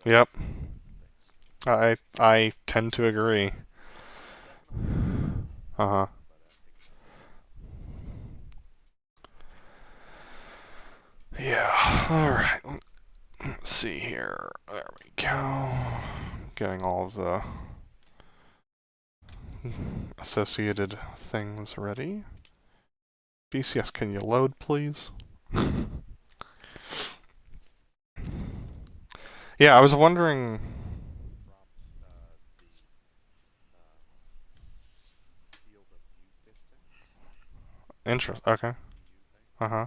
Yep. I tend to agree. Uh-huh. Yeah. All right. Let's see here. There we go. Getting all of the associated things ready. DCS, can you load, please? Yeah, I was wondering. Interest. Okay. Uh-huh.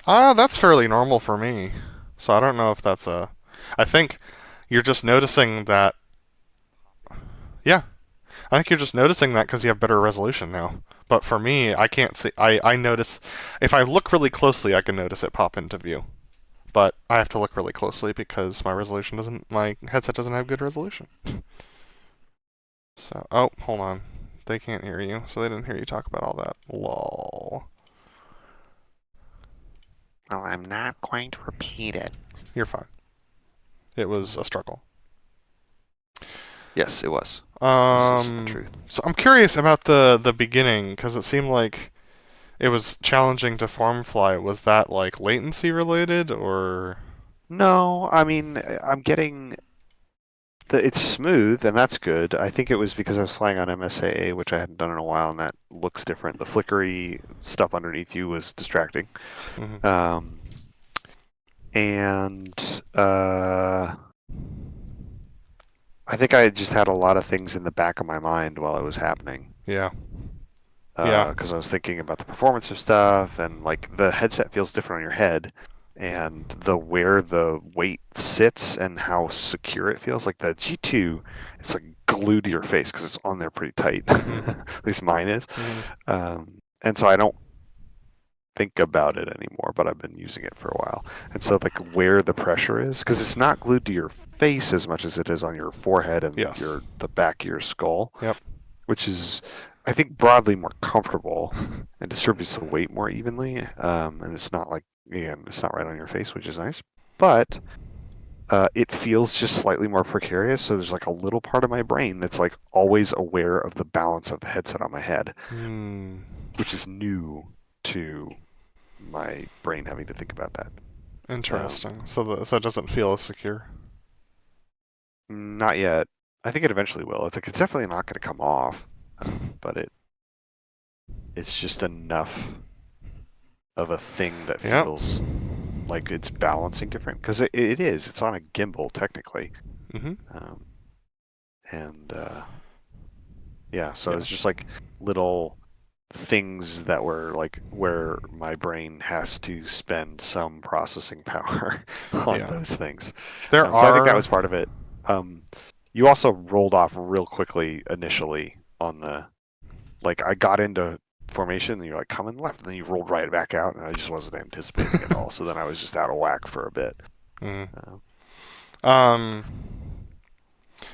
That's fairly normal for me. So I don't know if that's a... I think you're just noticing that... Yeah. I think you're just noticing that because you have better resolution now. But for me, I can't see. I notice if I look really closely, I can notice it pop into view. But I have to look really closely because my headset doesn't have good resolution. So, oh, hold on. They can't hear you, so they didn't hear you talk about all that. Lol. Well, I'm not going to repeat it. You're fine. It was a struggle. Yes, it was. This is the truth. So I'm curious about the beginning because it seemed like it was challenging to form fly. Was that like latency related or? No, I mean, I'm getting it's smooth, and that's good. I think it was because I was flying on MSAA, which I hadn't done in a while, and that looks different. The flickery stuff underneath you was distracting. Mm-hmm. And I think I just had a lot of things in the back of my mind while it was happening. Yeah. Yeah. Because I was thinking about the performance of stuff, and like the headset feels different on your head, and where the weight sits and how secure it feels. Like the G2, it's like glued to your face because it's on there pretty tight. At least mine is. And so I don't think about it anymore, but I've been using it for a while. And so like where the pressure is, because it's not glued to your face as much as it is on your forehead and Yes. the back of your skull. Yep. Which is, I think, broadly more comfortable and distributes the weight more evenly. And it's not like, again, it's not right on your face, which is nice. But it feels just slightly more precarious. So there's like a little part of my brain that's like always aware of the balance of the headset on my head, which is new to my brain having to think about that. Interesting. So it doesn't feel as secure. Not yet. I think it eventually will. It's definitely not going to come off, but it's just enough of a thing that feels like it's balancing different, because it is. It's on a gimbal technically, yeah. So it's just like little things that were like where my brain has to spend some processing power on those things. So I think that was part of it. You also rolled off real quickly initially on like I got into formation and you're like coming left and then you rolled right back out and I just wasn't anticipating it at all. So then I was just out of whack for a bit.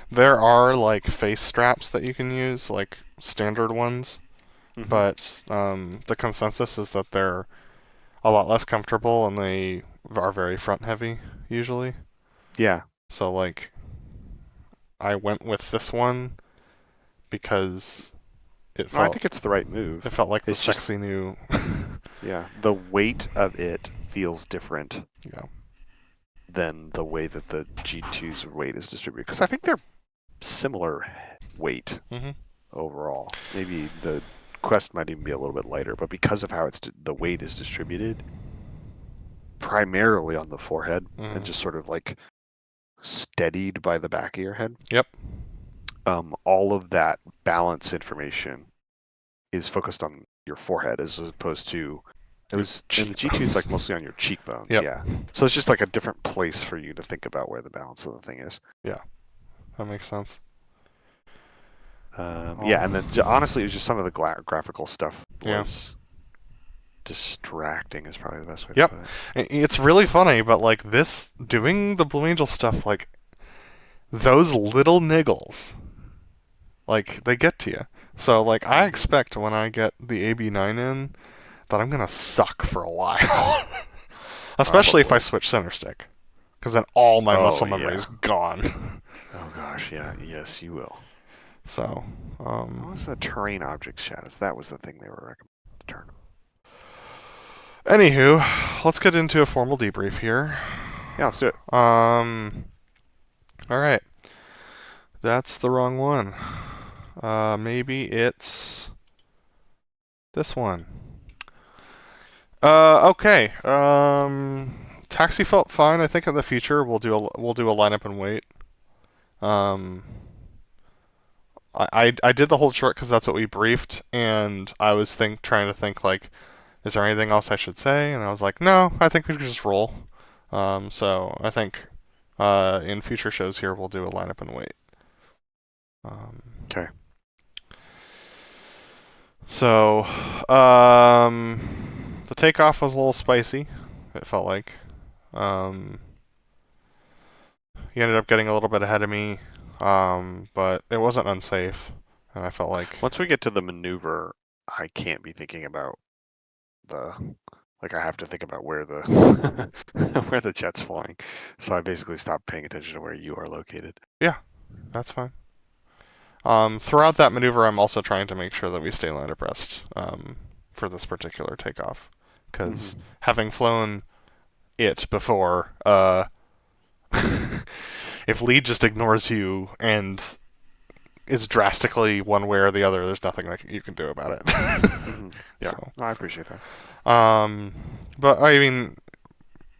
There are like face straps that you can use, like standard ones, but the consensus is that they're a lot less comfortable and they are very front heavy usually. Yeah. So like I went with this one because I think it's the right move. It felt like it's the sexy new. Yeah, the weight of it feels different. Yeah. Than the way that the G2's weight is distributed, because I think they're similar weight overall. Maybe the Quest might even be a little bit lighter, but because of how the weight is distributed, primarily on the forehead and just sort of like steadied by the back of your head. Yep. All of that balance information is focused on your forehead as opposed to and the G2 is like mostly on your cheekbones. Yep. Yeah. So it's just like a different place for you to think about where the balance of the thing is. Yeah. That makes sense. Yeah, and then honestly, it was just some of the graphical stuff was distracting is probably the best way to put it. It's really funny, but like doing the Blue Angel stuff, like those little niggles, like they get to you. So like I expect when I get the AB9 in that I'm gonna suck for a while, especially if I switch center stick, because then all my muscle memory is gone. Oh gosh, yeah, yes, you will. So, what was the terrain object shadows? That was the thing they were recommending to turn. Anywho, let's get into a formal debrief here. Yeah, let's do it. All right. That's the wrong one. Maybe it's this one. Okay. Taxi felt fine. I think in the future we'll do a lineup and wait. I did the hold short because that's what we briefed, and I was trying to think like, is there anything else I should say? And I was like, no, I think we can just roll. So I think in future shows here we'll do a lineup and wait. Okay. So, the takeoff was a little spicy. It felt like. Um, he ended up getting a little bit ahead of me, but it wasn't unsafe, and I felt like. Once we get to the maneuver, I can't be thinking about the like I have to think about where the where the jet's flying. So I basically stopped paying attention to where you are located. Yeah, that's fine. Throughout that maneuver, I'm also trying to make sure that we stay land abreast for this particular takeoff, because having flown it before, if lead just ignores you and is drastically one way or the other, there's nothing that you can do about it. Yeah, So, no, I appreciate that. but I mean,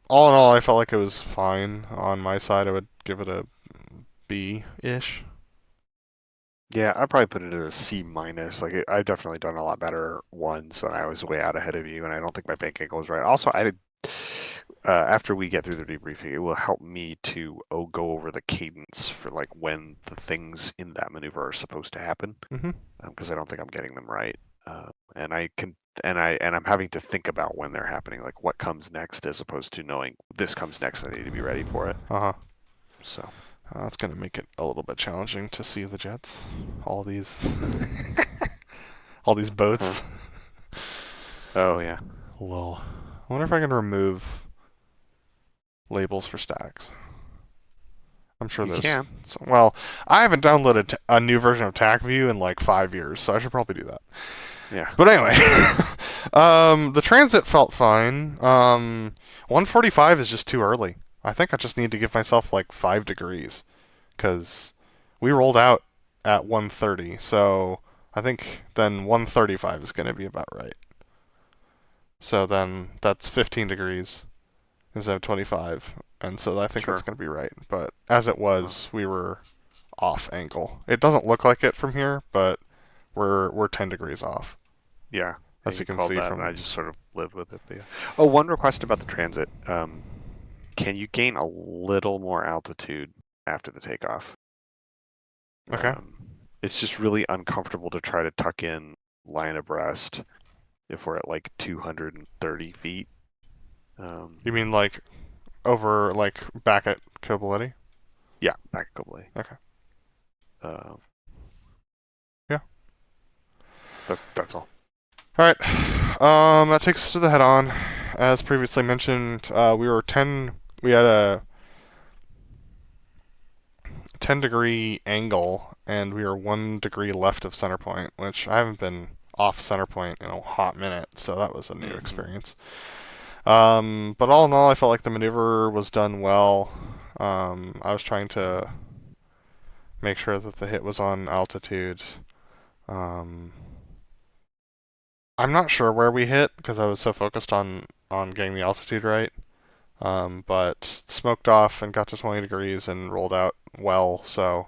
all in all, I felt like it was fine on my side. I would give it a B-ish. Yeah, I'd probably put it at a C minus. Like I've definitely done a lot better ones, and I was way out ahead of you, and I don't think my bank angle was right. Also, I did. After we get through the debriefing, it will help me to go over the cadence for like when the things in that maneuver are supposed to happen, because I don't think I'm getting them right. And I can, and I'm having to think about when they're happening, like what comes next, as opposed to knowing this comes next. I need to be ready for it. So. That's going to make it a little bit challenging to see the jets. All these, all these boats. Oh yeah. Lol. I wonder if I can remove labels for stacks. I'm sure You there's. can. Well, I haven't downloaded a new version of TACView in like 5 years, so I should probably do that. Yeah. But anyway, the transit felt fine. 145 is just too early. I think I just need to give myself like 5 degrees, because we rolled out at 130, so I think then 135 is going to be about right. So then that's 15 degrees instead of 25, and so I think that's going to be right. But as it was, we were off angle. It doesn't look like it from here, but we're 10 degrees off. Yeah. As you can called see that, from. and I just sort of lived with it. But yeah. Oh, one request about the transit. Can you gain a little more altitude after the takeoff? Okay. It's just really uncomfortable to try to tuck in line abreast if we're at like 230 feet. You mean like over, like back at Koboleti? Yeah, back a couple. Okay. Yeah. That's all. All right. That takes us to the head-on. As previously mentioned, we had a 10-degree angle, and we were 1 degree left of center point, which I haven't been off center point in a hot minute, so that was a new experience. But all in all, I felt like the maneuver was done well. I was trying to make sure that the hit was on altitude. I'm not sure where we hit because I was so focused on getting the altitude right. But smoked off and got to 20 degrees and rolled out well. So,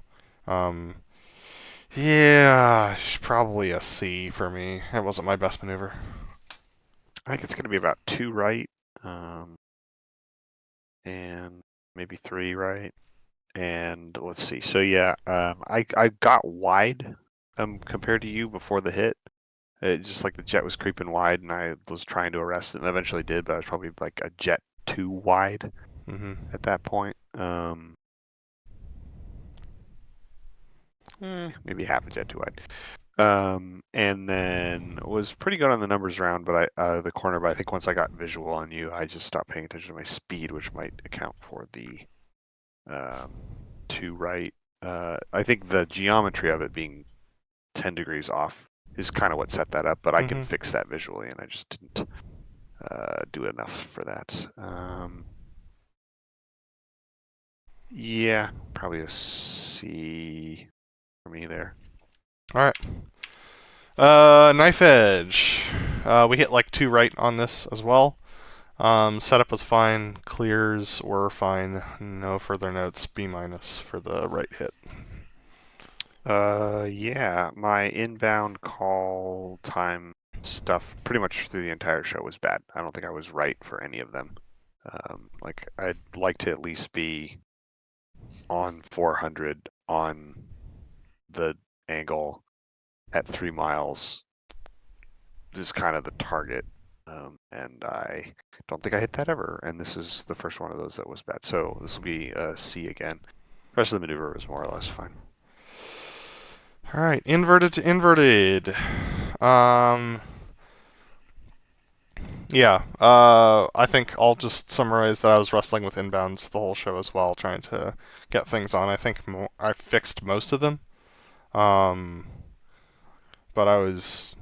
yeah, probably a C for me. It wasn't my best maneuver. I think it's going to be about 2 right, and maybe 3 right. And let's see. So yeah, I got wide compared to you before the hit. Just like the jet was creeping wide, and I was trying to arrest it, and eventually did, but I was probably like a jet too wide at that point. Maybe half a jet too wide. And then was pretty good on the numbers round, but the corner. But I think once I got visual on you, I just stopped paying attention to my speed, which might account for the 2 right. I think the geometry of it being 10 degrees off is kind of what set that up, but I can fix that visually, and I just didn't do enough for that. Yeah, probably a C for me there. All right. Knife edge. We hit like 2 right on this as well. Setup was fine. Clears were fine. No further notes. B minus for the right hit. Yeah, my inbound call time stuff pretty much through the entire show was bad. I don't think I was right for any of them. Like I'd like to at least be on 400 on the angle at 3 miles is kind of the target. And I don't think I hit that ever. And this is the first one of those that was bad. So this will be a C again. The rest of the maneuver was more or less fine. All right, inverted to inverted. Yeah. I think I'll just summarize that I was wrestling with inbounds the whole show as well, trying to get things on. I think I fixed most of them. But I was.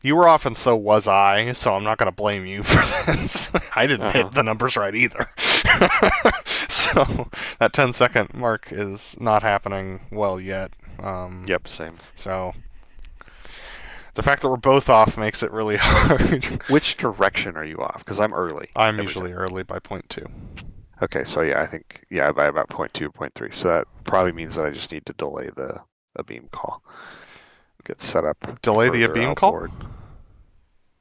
You were off, and so was I. So I'm not gonna blame you for this. I didn't hit the numbers right either. So that 10-second mark is not happening well yet. Yep, same. So the fact that we're both off makes it really hard. Which direction are you off? Because I'm early. I'm usually early by 0.2. Okay, so yeah, I think by about 0.2, 0.3. So that probably means that I just need to delay the beam call. Get set up. Delay the beam call?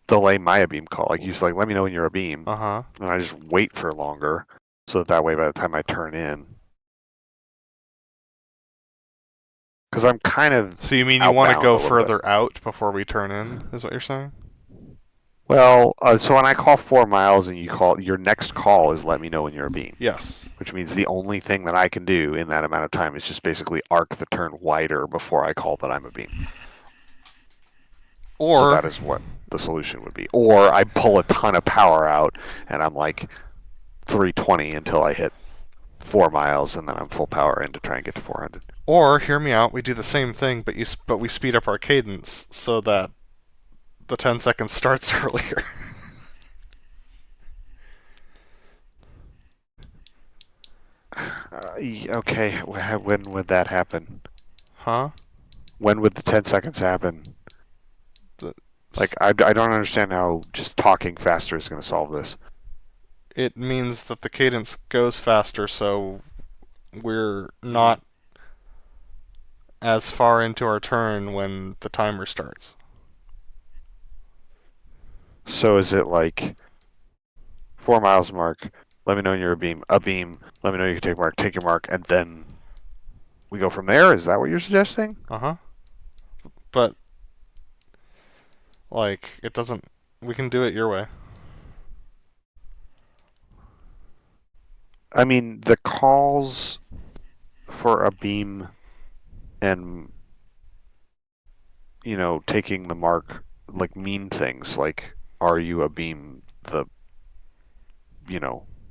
Delay my beam call. Like you let me know when you're a beam. Uh-huh. And I just wait for longer, so that way by the time I turn in. Because I'm kind of. So you mean you want to go further out before we turn in? Is what you're saying? Well, so when I call 4 miles and you call, your next call is let me know when you're a beam. Yes. Which means the only thing that I can do in that amount of time is just basically arc the turn wider before I call that I'm a beam. Or so that is what the solution would be. Or I pull a ton of power out and I'm like 320 until I hit 4 miles and then I'm full power in to try and get to 400. Or, hear me out, we do the same thing, but we speed up our cadence so that the 10 seconds starts earlier. Okay, when would that happen? Huh? When would the 10 seconds happen? I don't understand how just talking faster is going to solve this. It means that the cadence goes faster, so we're not as far into our turn when the timer starts. So is it like 4 miles mark, let me know when you're a beam, let me know you can take your mark, and then we go from there? Is that what you're suggesting? Uh-huh. But, it doesn't... We can do it your way. I mean, the calls for a beam and, taking the mark, mean things, like, are you a beam, the,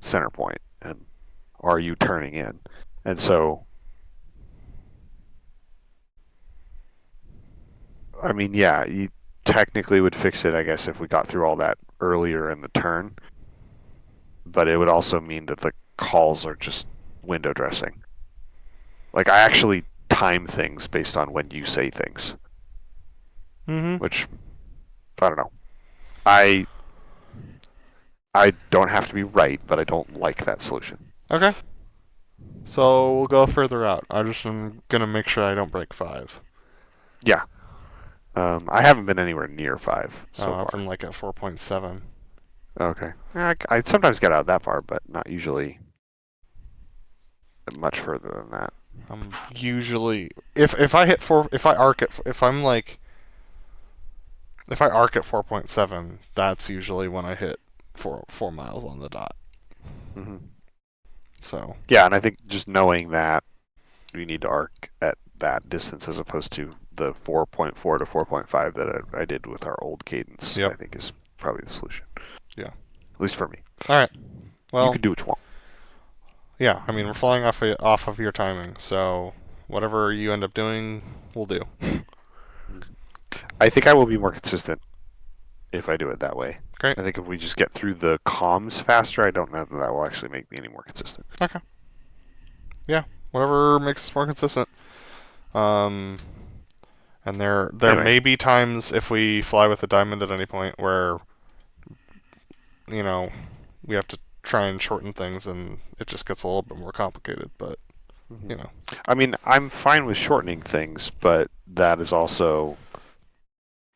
center point, and are you turning in? And so, I mean, yeah, you technically would fix it, I guess, if we got through all that earlier in the turn, but it would also mean that the calls are just window dressing. I actually time things based on when you say things. Which, I don't know. I don't have to be right, but I don't like that solution. Okay. So we'll go further out. I just am going to make sure I don't break 5. Yeah. I haven't been anywhere near 5 so far. I'm at 4.7. Okay. I sometimes get out that far, but not usually much further than that. I'm usually if I hit 4, if I arc at 4.7, that's usually when I hit 4 miles on the dot. So yeah, and I think just knowing that we need to arc at that distance as opposed to the 4.4 to 4.5 that I did with our old cadence, I think is probably the solution. Yeah. At least for me. All right. Well, you can do what you want. Yeah, I mean, we're flying off of your timing, so whatever you end up doing, we'll do. I think I will be more consistent if I do it that way. Great. I think if we just get through the comms faster, I don't know that will actually make me any more consistent. Okay. Yeah, whatever makes us more consistent. And there anyway. may be times if we fly with a diamond at any point where, we have to try and shorten things and it just gets a little bit more complicated, but, I mean, I'm fine with shortening things, but that is also...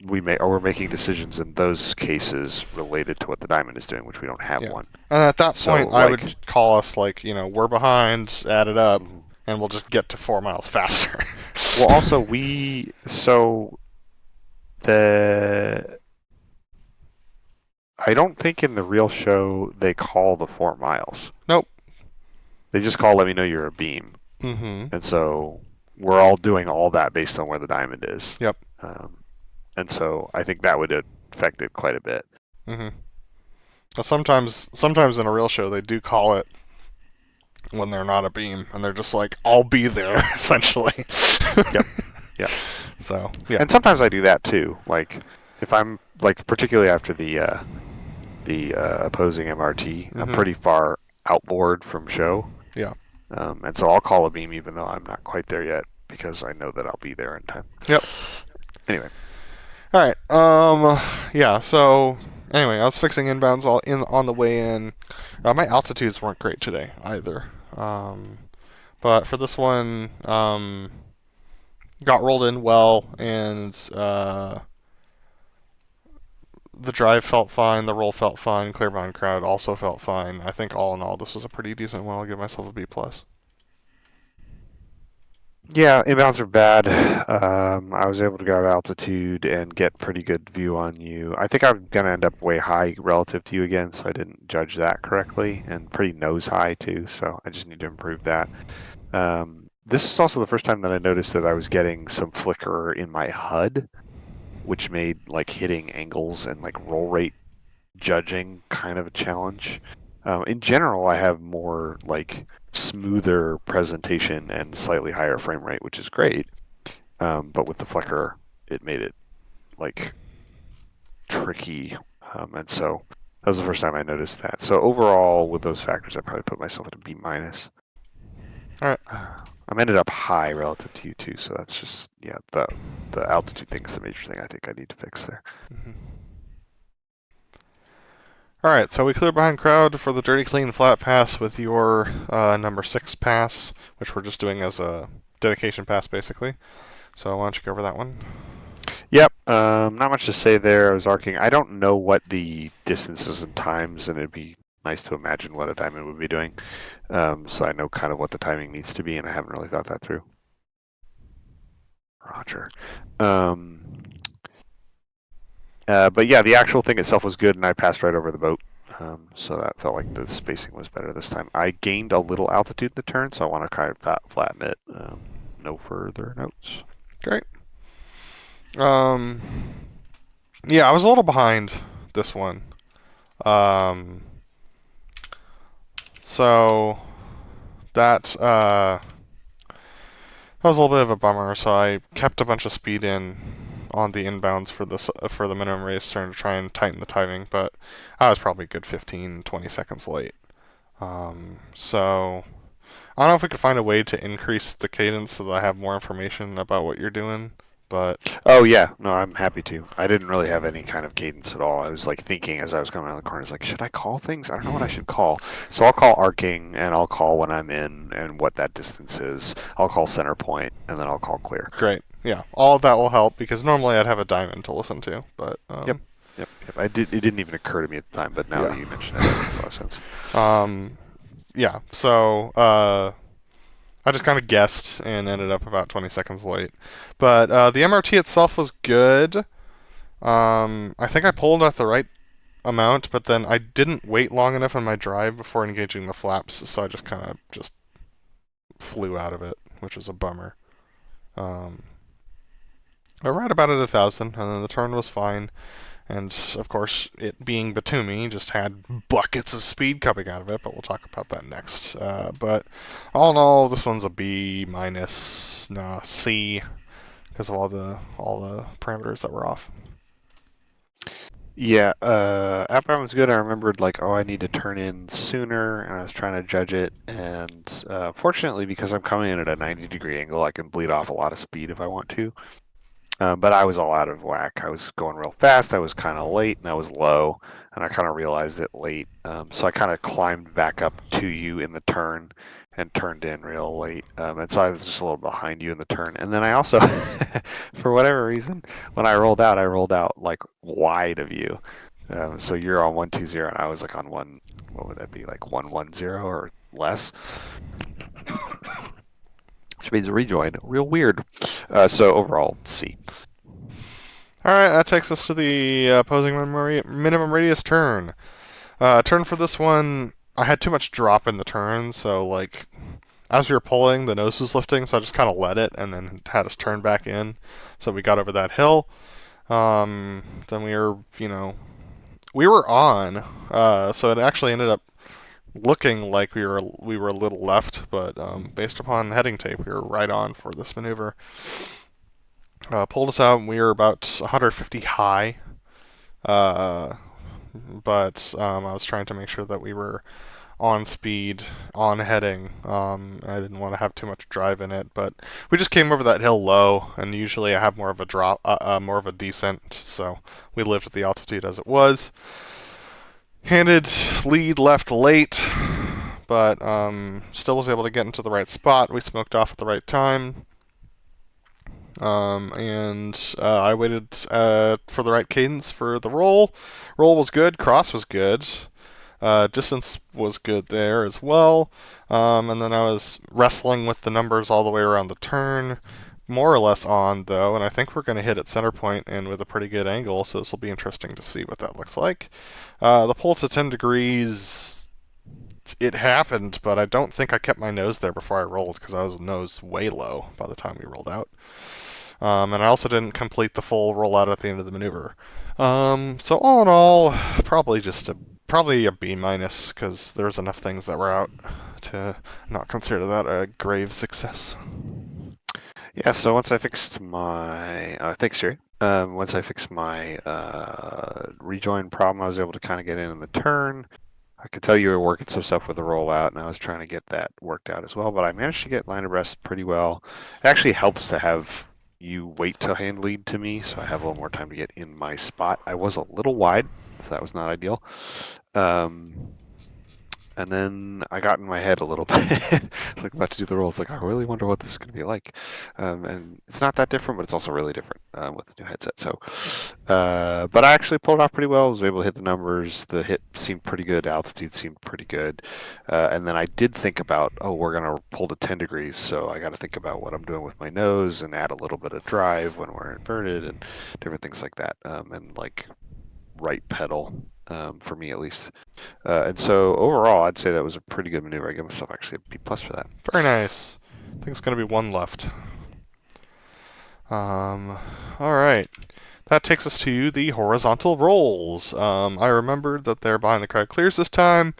we're making decisions in those cases related to what the diamond is doing, which we don't have one. And at that point, I would call us we're behind, add it up, and we'll just get to 4 miles faster. Well, also I don't think in the real show they call the 4 miles. Nope. They just call let me know you're a beam. Mm-hmm. And so we're all doing all that based on where the diamond is. Yep. And so I think that would affect it quite a bit. Mm-hmm. Sometimes in a real show they do call it when they're not a beam, and they're just like, "I'll be there," essentially. Yep. Yeah. So yeah. And sometimes I do that too. Like if I'm like particularly after the opposing MRT, I'm pretty far outboard from show. Yeah. And so I'll call a beam even though I'm not quite there yet because I know that I'll be there in time. Yep. Anyway. All right. Yeah. So anyway, I was fixing inbounds on the way in. My altitudes weren't great today either. But for this one, got rolled in well, and the drive felt fine, the roll felt fine, clear behind crowd also felt fine. I think all in all, this was a pretty decent one. I'll give myself a B+. Yeah, inbounds are bad. I was able to grab altitude and get pretty good view on you. I think I'm going to end up way high relative to you again, so I didn't judge that correctly, and pretty nose high too, so I just need to improve that. This is also the first time that I noticed that I was getting some flicker in my HUD, which made like hitting angles and like roll rate judging kind of a challenge. In general, I have more like smoother presentation and slightly higher frame rate, which is great. But with the flicker, it made it like tricky. And so that was the first time I noticed that. So overall, with those factors, I probably put myself at a B-. All right. I'm ended up high relative to you too, so that's just the altitude thing is the major thing I think I need to fix there. All right, so we clear behind crowd for the dirty clean flat pass with your number 6 pass, which we're just doing as a dedication pass basically. So why don't you go over that one? Yep, not much to say there. I was arcing. I don't know what the distances and times, and it'd be nice to imagine what a diamond would be doing. So I know kind of what the timing needs to be, and I haven't really thought that through. Roger. But yeah, the actual thing itself was good, and I passed right over the boat. So that felt like the spacing was better this time. I gained a little altitude in the turn, so I want to kind of flatten it. No further notes. Great. Yeah, I was a little behind this one. So that was a little bit of a bummer. So I kept a bunch of speed in on the inbounds for the minimum race turn to try and tighten the timing, but I was probably a good 15-20 seconds late. So I don't know if we could find a way to increase the cadence so that I have more information about what you're doing. But oh yeah, no, I'm happy to. I didn't really have any kind of cadence at all. I was like thinking as I was coming around the corner, I was like, should I call things? I don't know what I should call. So I'll call arcing, and I'll call when I'm in and what that distance is. I'll call center point, and then I'll call clear. Great. Yeah, all of that will help because normally I'd have a diamond to listen to, but Yep. It didn't even occur to me at the time, but now that you mention it, it makes a lot of sense. Yeah. So I just kind of guessed and ended up about 20 seconds late. But the MRT itself was good. I think I pulled at the right amount, but then I didn't wait long enough on my drive before engaging the flaps, so I just kind of just flew out of it, which was a bummer. I right about at 1,000, and then the turn was fine. And, of course, it being Batumi just had buckets of speed coming out of it, but we'll talk about that next. But all in all, this one's a B minus, no, C, because of all the parameters that were off. Yeah, outbound was good. I remembered like, oh, I need to turn in sooner, and I was trying to judge it. And fortunately, because I'm coming in at a 90-degree angle, I can bleed off a lot of speed if I want to. But I was all out of whack. I was going real fast. I was kind of late, and I was low, and I kind of realized it late. So I kind of climbed back up to you in the turn and turned in real late. And so I was just a little behind you in the turn. And then I also, for whatever reason, when I rolled out like wide of you. So you're on 120, and I was like on what would that be, like 110 or less? Which means rejoin. Real weird. So overall, C. All right, that takes us to the opposing minimum radius turn. Turn for this one, I had too much drop in the turn, so like as we were pulling, the nose was lifting, so I just kind of let it and then had us turn back in. So we got over that hill. Then we were on. So it actually ended up looking like we were a little left, but based upon heading tape, we were right on for this maneuver. Pulled us out, and we were about 150 high. Uh, but I was trying to make sure that we were on speed, on heading. I didn't want to have too much drive in it, but we just came over that hill low, and usually I have more of a drop, more of a descent, so we lived at the altitude as it was. Handed lead left late, but still was able to get into the right spot. We smoked off at the right time. And I waited for the right cadence for the roll. Roll was good. Cross was good. Distance was good there as well. And then I was wrestling with the numbers all the way around the turn. More or less on, though, and I think we're going to hit at center point and with a pretty good angle, so this will be interesting to see what that looks like. The pull to 10 degrees, it happened, but I don't think I kept my nose there before I rolled because I was nose way low by the time we rolled out. And I also didn't complete the full rollout at the end of the maneuver. So all in all, probably a B minus because there's enough things that were out to not consider that a grave success. Yeah, so once I fixed my thanks, Jerry. Once I fixed my rejoin problem, I was able to kind of get in the turn. I could tell you were working some stuff with the rollout, and I was trying to get that worked out as well. But I managed to get line abreast pretty well. It actually helps to have you wait to hand lead to me, so I have a little more time to get in my spot. I was a little wide, so that was not ideal. And then I got in my head a little bit, like about to do the rolls. Like I really wonder what this is going to be like, and it's not that different, but it's also really different with the new headset. So, but I actually pulled it off pretty well. I was able to hit the numbers. The hit seemed pretty good. Altitude seemed pretty good, and then I did think about, oh, we're going to pull to 10 degrees, so I got to think about what I'm doing with my nose and add a little bit of drive when we're inverted and different things like that, and like right pedal. For me at least. And so overall, I'd say that was a pretty good maneuver. I give myself actually a B plus for that. Very nice. I think it's going to be one left. All right. That takes us to the horizontal rolls. I remembered that they're behind the crowd clears this time.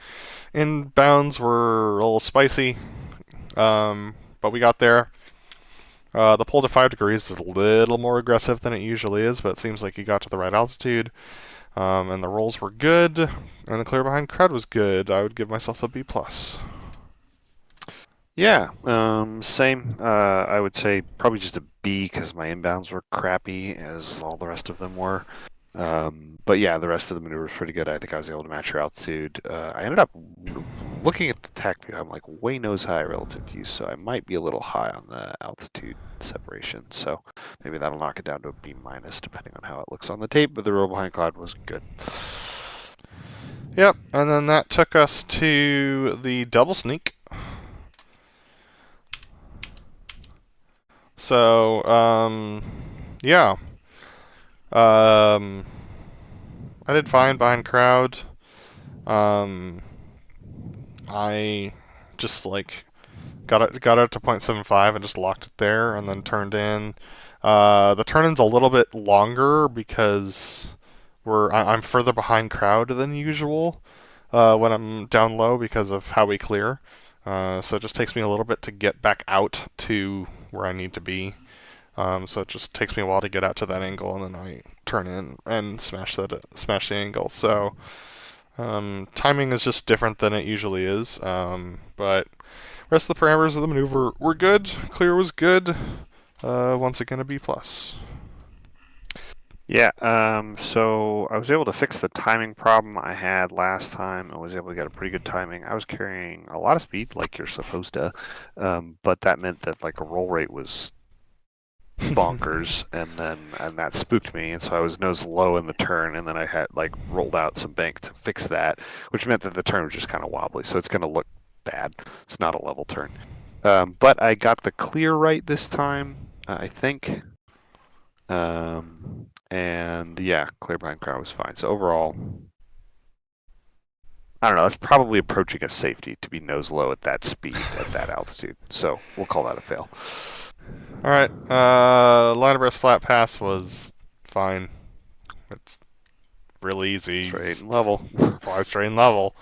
Inbounds were a little spicy, but we got there. The pull to 5 degrees is a little more aggressive than it usually is, but it seems like you got to the right altitude. And the rolls were good, and the clear behind crowd was good. I would give myself a B plus. Yeah, same. I would say probably just a B because my inbounds were crappy as all the rest of them were. But yeah, the rest of the maneuver was pretty good. I think I was able to match your altitude. I ended up looking at the tack view. I'm like way nose high relative to you, so I might be a little high on the altitude separation. So maybe that'll knock it down to a B minus depending on how it looks on the tape. But the roll behind cloud was good. Yep, and then that took us to the double sneak. So, yeah. I did fine behind crowd. I just like got it to 0.75 and just locked it there, and then turned in. The turn-in's a little bit longer because I'm further behind crowd than usual when I'm down low because of how we clear. So it just takes me a little bit to get back out to where I need to be. So it just takes me a while to get out to that angle, and then I turn in and smash the angle. So timing is just different than it usually is. But rest of the parameters of the maneuver were good. Clear was good. Once again, a B plus. Yeah, so I was able to fix the timing problem I had last time. I was able to get a pretty good timing. I was carrying a lot of speed, like you're supposed to, but that meant that like a roll rate was bonkers, and that spooked me, and so I was nose low in the turn, and then I had like rolled out some bank to fix that, which meant that the turn was just kind of wobbly, so it's going to look bad. It's not a level turn, but I got the clear right this time, I think. and yeah, clear behind crowd was fine. So overall, I don't know. That's probably approaching a safety to be nose low at that speed at that altitude. So we'll call that a fail. All right. Line abreast flat pass was fine. It's real easy. Straight and level. Fly straight and level.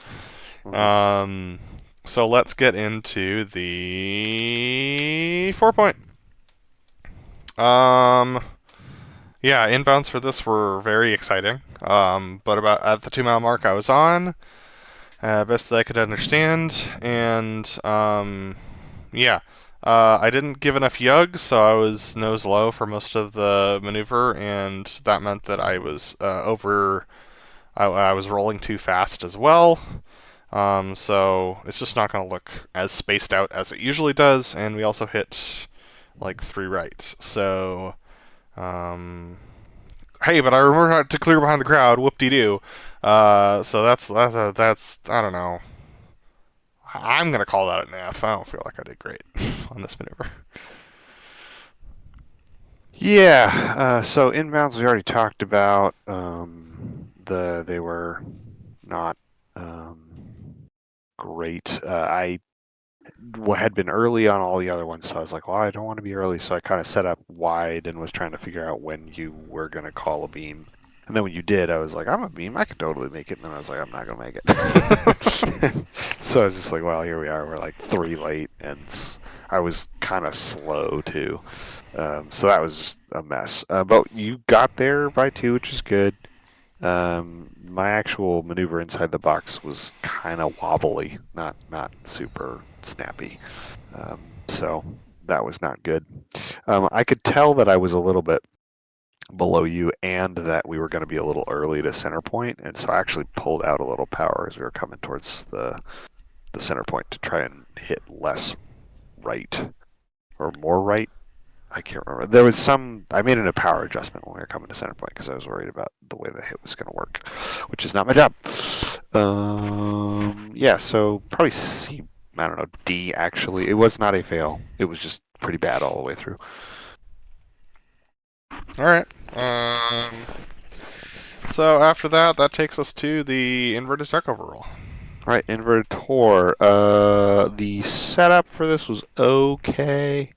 Mhm. So let's get into the 4-point. Yeah, inbounds for this were very exciting. But about at the 2 mile mark, I was on, best that I could understand, and yeah. I didn't give enough yug, so I was nose low for most of the maneuver, and that meant that I was I was rolling too fast as well. So it's just not going to look as spaced out as it usually does, and we also hit like 3 rights. So, hey, but I remember how to clear behind the crowd. Whoop-de-doo. So that's I don't know. I'm gonna call that an F. I don't feel like I did great on this maneuver. Yeah. So inbounds we already talked about. They were not great. I had been early on all the other ones, so I was like, well, I don't want to be early, so I kind of set up wide and was trying to figure out when you were going to call a beam. And then when you did, I was like, I'm a beam, I could totally make it. And then I was like, I'm not going to make it. So I was just like, well, here we are. We're like 3 late, and I was kind of slow too. So that was just a mess. But you got there by 2, which is good. My actual maneuver inside the box was kind of wobbly, not super snappy. So that was not good. I could tell that I was a little bit below you and that we were going to be a little early to center point, and so I actually pulled out a little power as we were coming towards the center point to try and hit less right or more right. I can't remember. There was I made a power adjustment when we were coming to center point because I was worried about the way the hit was going to work, which is not my job. Yeah, so probably C, I don't know, D actually. It was not a fail. It was just pretty bad all the way through. All right. So after that, that takes us to the inverted tech overall. All right, inverted tor. The setup for this was okay.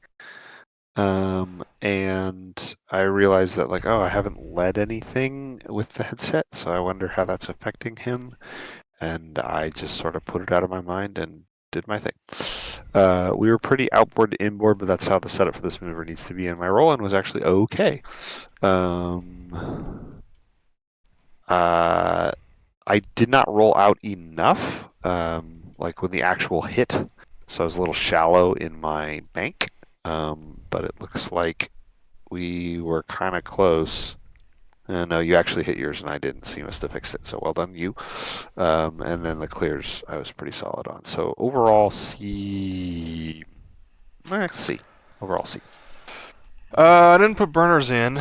And I realized that like, oh, I haven't led anything with the headset, so I wonder how that's affecting him. And I just sort of put it out of my mind and did my thing. We were pretty outboard to inboard, but that's how the setup for this maneuver needs to be. And my roll-in was actually okay. I did not roll out enough, like when the actual hit, so I was a little shallow in my bank. But it looks like we were kind of close. No, you actually hit yours and I didn't, so you must have fixed it. So well done, you. And then the clears I was pretty solid on. So overall C. C. Overall C. I didn't put burners in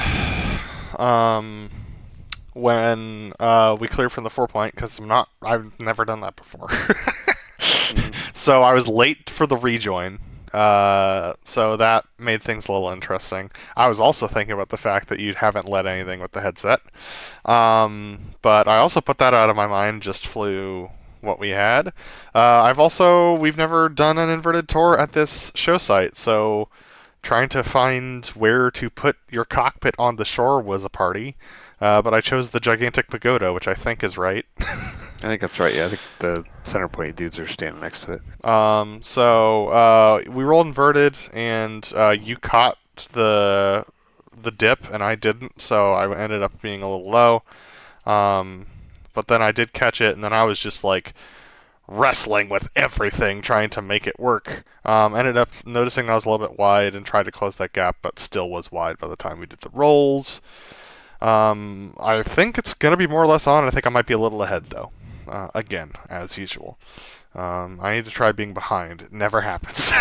when we cleared from the 4-point because I've never done that before. So I was late for the rejoin. So that made things a little interesting. I was also thinking about the fact that you haven't led anything with the headset. But I also put that out of my mind, just flew what we had. We've never done an inverted tor at this show site, so trying to find where to put your cockpit on the shore was a party. But I chose the gigantic pagoda, which I think is right. I think that's right. Yeah, I think the center point dudes are standing next to it. So we rolled inverted, and you caught the dip, and I didn't, so I ended up being a little low. But then I did catch it, and then I was just like wrestling with everything, trying to make it work. Ended up noticing I was a little bit wide and tried to close that gap, but still was wide by the time we did the rolls. I think it's going to be more or less on. I think I might be a little ahead, though. Again, as usual. I need to try being behind. It never happens.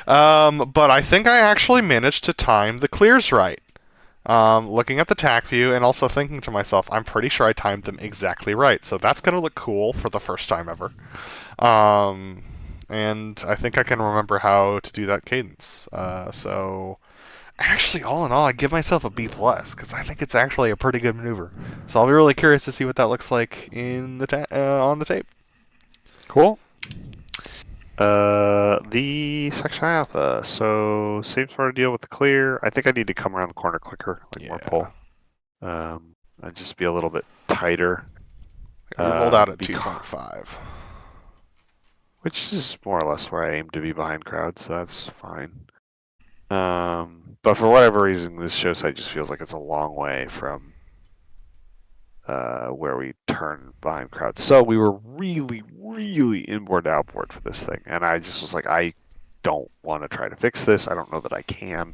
But I think I actually managed to time the clears right. Looking at the tack view and also thinking to myself, I'm pretty sure I timed them exactly right. So that's going to look cool for the first time ever. And I think I can remember how to do that cadence. So Actually, all in all, I'd give myself a B plus because I think it's actually a pretty good maneuver. So I'll be really curious to see what that looks like in the on the tape. Cool. The section alpha. So same sort of deal with the clear. I think I need to come around the corner quicker, like more Yeah. pull. And just be a little bit tighter. We rolled out at Because 2.5. which is more or less where I aim to be behind crowds, so that's fine. But for whatever reason, this show site just feels like it's a long way from where we turn behind crowds. So we were really, really inboard outboard for this thing, and I just was like, I don't want to try to fix this. I don't know that I can.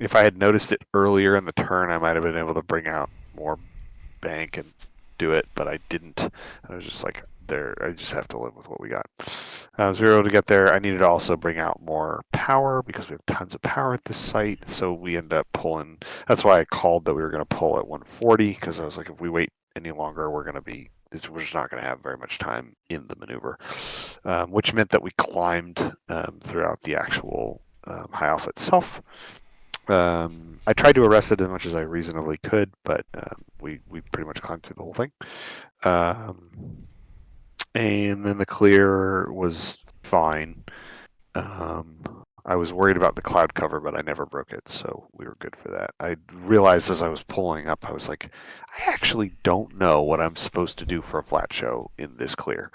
If I had noticed it earlier in the turn, I might have been able to bring out more bank and do it, but I didn't. I was just like, there, I just have to live with what we got. So we were able to get there. I needed to also bring out more power because we have tons of power at this site. So we end up pulling. That's why I called that we were going to pull at 140 because I was like, if we wait any longer, we're just not going to have very much time in the maneuver, which meant that we climbed throughout the actual high alpha itself. I tried to arrest it as much as I reasonably could, but we pretty much climbed through the whole thing. And then the clear was fine. I was worried about the cloud cover, but I never broke it, so we were good for that. I realized as I was pulling up, I was like, I actually don't know what I'm supposed to do for a flat show in this clear.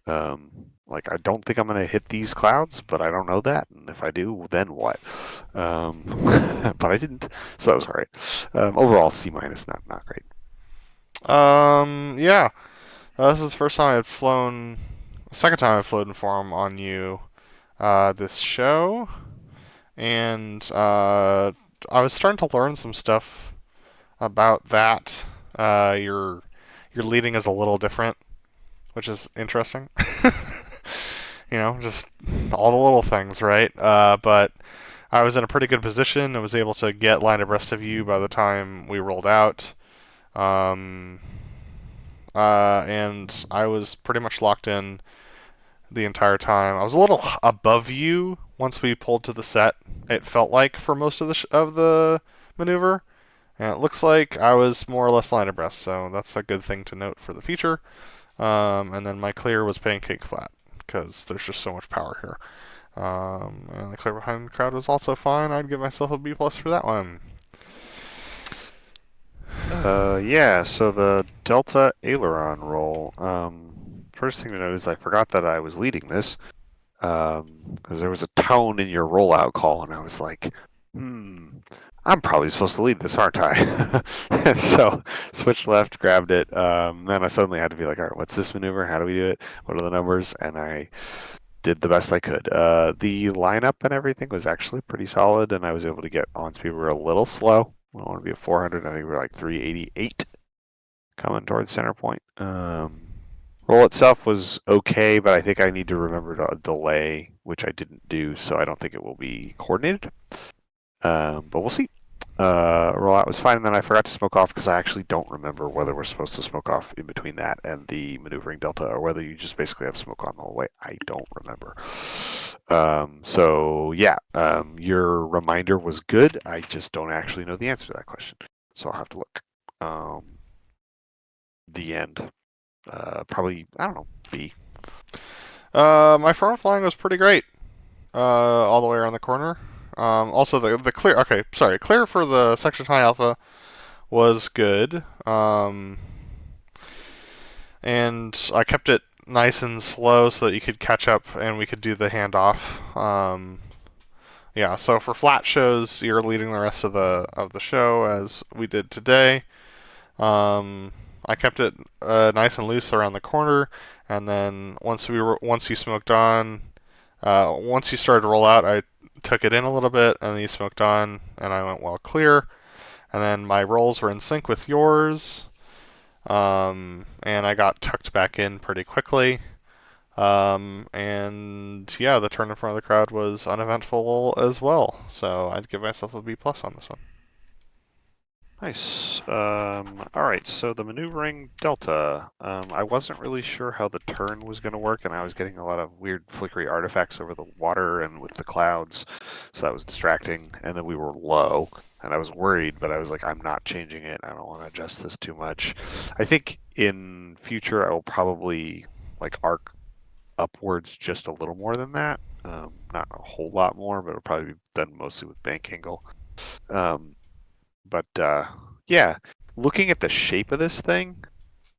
Like, I don't think I'm going to hit these clouds, but I don't know that. And if I do, then what? But I didn't, so that was all right. Overall, C minus, not great. Yeah. This is the first time I've flown, second time I've flown Forum on you this show. And I was starting to learn some stuff about that. Your leading is a little different, which is interesting. Just all the little things, right? But I was in a pretty good position. I was able to get line abreast of you by the time we rolled out. And I was pretty much locked in the entire time. I was a little above you once we pulled to the set. It felt like for most of the maneuver, and it looks like I was more or less line abreast. So that's a good thing to note for the future. And then my clear was pancake flat because there's just so much power here. And the clear behind the crowd was also fine. I'd give myself a B plus for that one. Yeah, so the Delta aileron roll. First thing to note is I forgot that I was leading this because there was a tone in your rollout call, and I was like, I'm probably supposed to lead this, aren't I? And so switched left, grabbed it. Then I suddenly had to be like, all right, what's this maneuver? How do we do it? What are the numbers? And I did the best I could. The lineup and everything was actually pretty solid, and I was able to get on speed. We were a little slow. We don't want to be at 400. I think we were like 388 coming towards center point. Roll itself was okay, but I think I need to remember to delay, which I didn't do, so I don't think it will be coordinated. But we'll see. Rollout was fine, and then I forgot to smoke off because I actually don't remember whether we're supposed to smoke off in between that and the maneuvering delta, or whether you just basically have smoke on the whole way. I don't remember. So yeah, your reminder was good. I just don't actually know the answer to that question, so I'll have to look. The end. Probably, I don't know, B. My front flying was pretty great. All the way around the corner. Also, the clear. Okay, sorry. Clear for the section high alpha was good. And I kept it nice and slow so that you could catch up and we could do the handoff. Yeah. So for flat shows, you're leading the rest of the show as we did today. I kept it nice and loose around the corner, and then once you smoked on, once you started to roll out, I took it in a little bit, and then you smoked on, and I went well clear, and then my rolls were in sync with yours, and I got tucked back in pretty quickly, and yeah, the turn in front of the crowd was uneventful as well, so I'd give myself a B plus on this one. Nice. All right, so the maneuvering delta. I wasn't really sure how the turn was going to work, and I was getting a lot of weird flickery artifacts over the water and with the clouds, so that was distracting. And then we were low, and I was worried, but I was like, I'm not changing it. I don't want to adjust this too much. I think in future I will probably like arc upwards just a little more than that. Not a whole lot more, but it'll probably be done mostly with bank angle. But yeah, looking at the shape of this thing,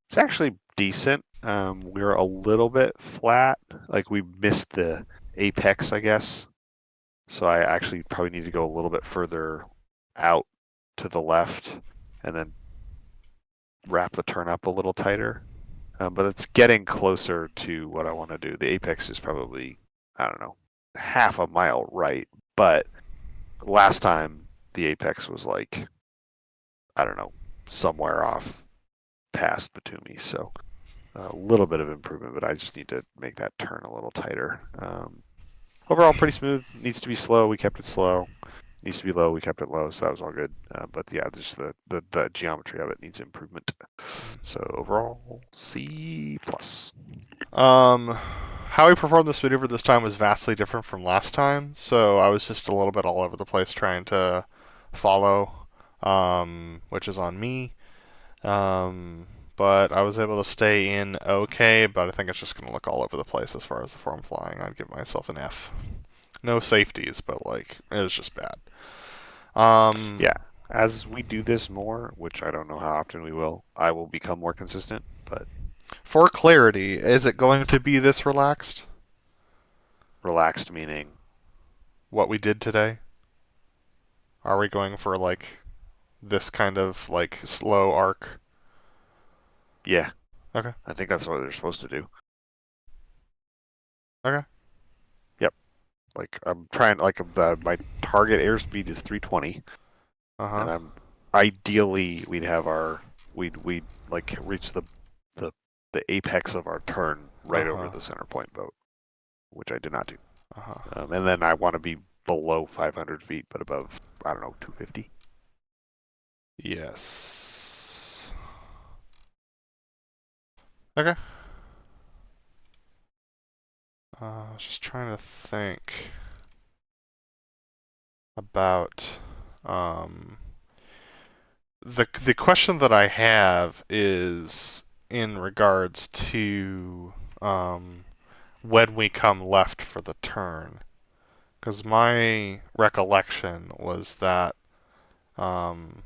it's actually decent. We're a little bit flat, like we missed the apex, I guess. So I actually probably need to go a little bit further out to the left and then wrap the turn up a little tighter. But it's getting closer to what I want to do. The apex is probably, I don't know, half a mile right. But last time the apex was like, I don't know, somewhere off past Batumi. So a little bit of improvement, but I just need to make that turn a little tighter. Overall, pretty smooth. Needs to be slow. We kept it slow. Needs to be low. We kept it low, so that was all good. But yeah, just the geometry of it needs improvement. So overall, C plus. How we performed this maneuver this time was vastly different from last time, so I was just a little bit all over the place trying to follow, which is on me. But I was able to stay in okay, but I think it's just going to look all over the place as far as the form flying. I'd give myself an F. No safeties, but like, it was just bad. Yeah, as we do this more, which I don't know how often we will, I will become more consistent, but For clarity, is it going to be this relaxed? relaxed meaning What we did today? Are we going for like this kind of like slow arc? yeah. Okay. I think that's what they're supposed to do. Okay. Yep. Like I'm trying like my target airspeed is 320. Uh And huh. I'm ideally we'd have our we'd like reach the the apex of our turn right over the center point boat, which I did not do. Uh huh. And then I want to be below 500 feet, but above I don't know 250. Yes. Okay. I was just trying to think about the question that I have is in regards to when we come left for the turn, because my recollection was that um,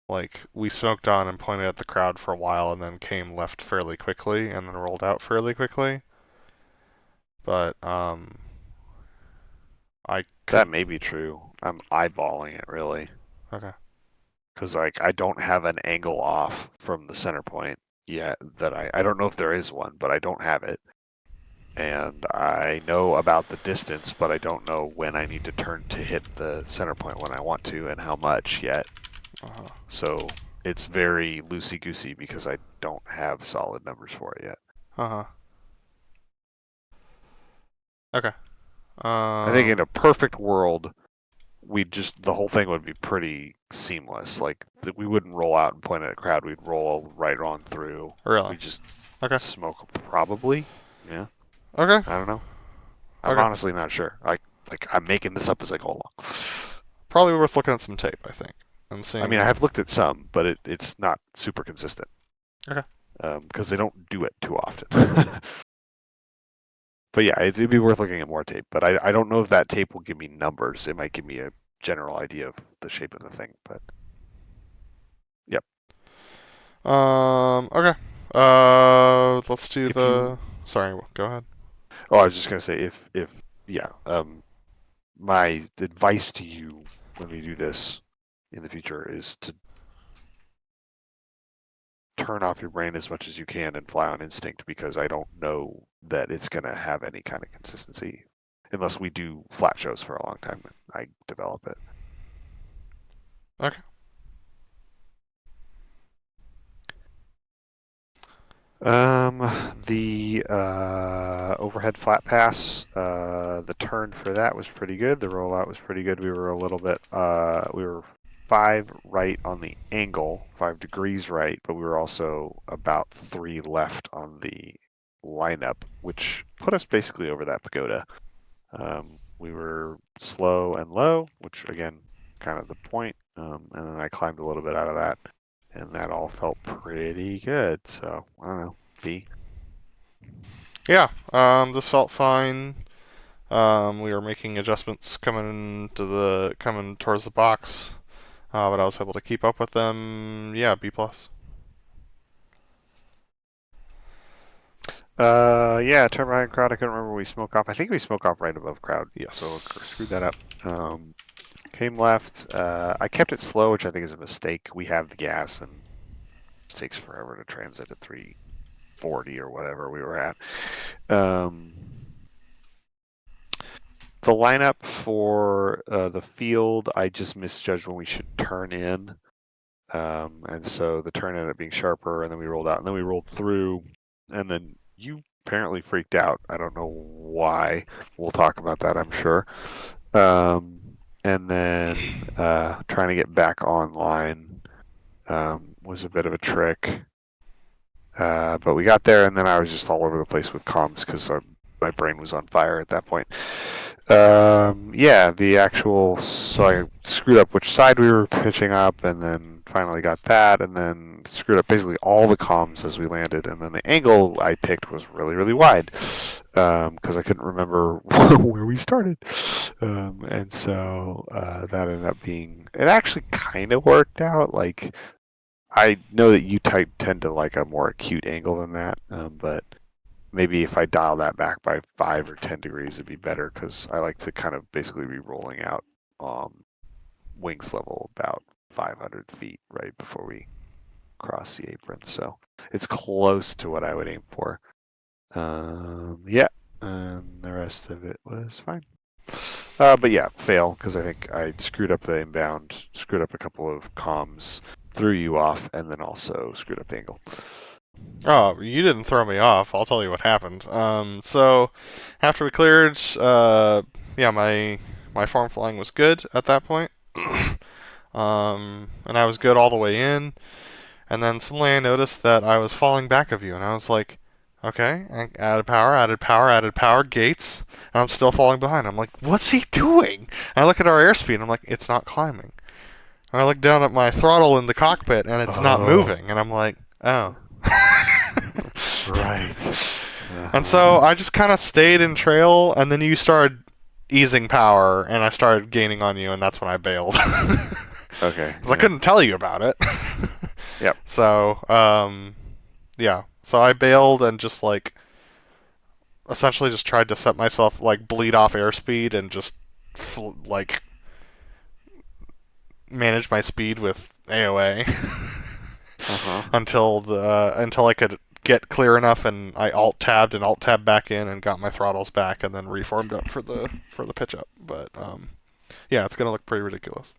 like we smoked on and pointed at the crowd for a while and then came left fairly quickly and then rolled out fairly quickly. But I That could. may be true. I'm eyeballing it really, Okay. because like I don't have an angle off from the center point yet. That I don't know if there is one, but I don't have it. And I know about the distance, but I don't know when I need to turn to hit the center point when I want to and how much yet. Uh-huh. So it's very loosey-goosey because I don't have solid numbers for it yet. Uh-huh. Okay. I think in a perfect world, the whole thing would be pretty seamless. Like we wouldn't roll out and point at a crowd. We'd roll right on through. Really? We just Okay. smoke probably. Yeah. Okay. I don't know. I'm Okay. honestly not sure. Like I'm making this up as I go along. Probably worth looking at some tape, I think, and I mean, seeing. I have looked at some, but it's not super consistent. Okay. Because they don't do it too often. But yeah, it'd be worth looking at more tape. But I don't know if that tape will give me numbers. It might give me a general idea of the shape of the thing. But yep. Okay. Let's do If the. you, Sorry. Go ahead. oh, I was just gonna say if yeah, my advice to you when we do this in the future is to turn off your brain as much as you can and fly on instinct because I don't know that it's gonna have any kind of consistency unless we do flat shows for a long time and I develop it. Okay. The overhead flat pass, the turn for that was pretty good. The rollout was pretty good. We were a little bit, we were 5 right on the angle, 5 degrees right, but we were also about 3 left on the lineup, which put us basically over that pagoda. We were slow and low, which again, kind of the point. And then I climbed a little bit out of that, and that all felt pretty good. So I don't know, B. Yeah, this felt fine. We were making adjustments coming towards the box, but I was able to keep up with them. Yeah, B plus. Yeah, turn behind crowd. I couldn't remember we smoke off. I think we smoke off right above crowd. Yes. So screwed that up. Came left. I kept it slow, which I think is a mistake. We have the gas, and it takes forever to transit at 340 or whatever we were at. The lineup for the field, I just misjudged when we should turn in. And so the turn ended up being sharper, and then we rolled out, and then we rolled through, and then you apparently freaked out. I don't know why. We'll talk about that, I'm sure. And then trying to get back online was a bit of a trick. But we got there, and then I was just all over the place with comms because my brain was on fire at that point. Yeah, so I screwed up which side we were pitching up, and then finally got that, and then screwed up basically all the comms as we landed, and then the angle I picked was really, really wide because I couldn't remember where we started. And so that ended up it actually kind of worked out. Like, I know that you tend to like a more acute angle than that, but maybe if I dial that back by 5 or 10 degrees, it'd be better because I like to kind of basically be rolling out wings level about 500 feet right before we cross the apron. So it's close to what I would aim for. Yeah, and the rest of it was fine. But yeah, fail because I think I screwed up the inbound, screwed up a couple of comms, threw you off, and then also screwed up the angle. Oh, you didn't throw me off. I'll tell you what happened. So after we cleared, yeah, my form flying was good at that point. And I was good all the way in. And then suddenly I noticed that I was falling back of you, and I was like, okay, I added power, gates, and I'm still falling behind. I'm like, what's he doing? And I look at our airspeed, and I'm like, it's not climbing. And I look down at my throttle in the cockpit, and it's not moving, and I'm like, oh. Right. And so I just kind of stayed in trail, and then you started easing power, and I started gaining on you, and that's when I bailed. Okay. Because I couldn't tell you about it. Yep. So, yeah. So I bailed and just, like, essentially just tried to set myself, like, bleed off airspeed and just, like, manage my speed with AOA. Until I could get clear enough, and I alt-tabbed back in and got my throttles back, and then reformed up for the pitch up. But yeah, it's gonna look pretty ridiculous.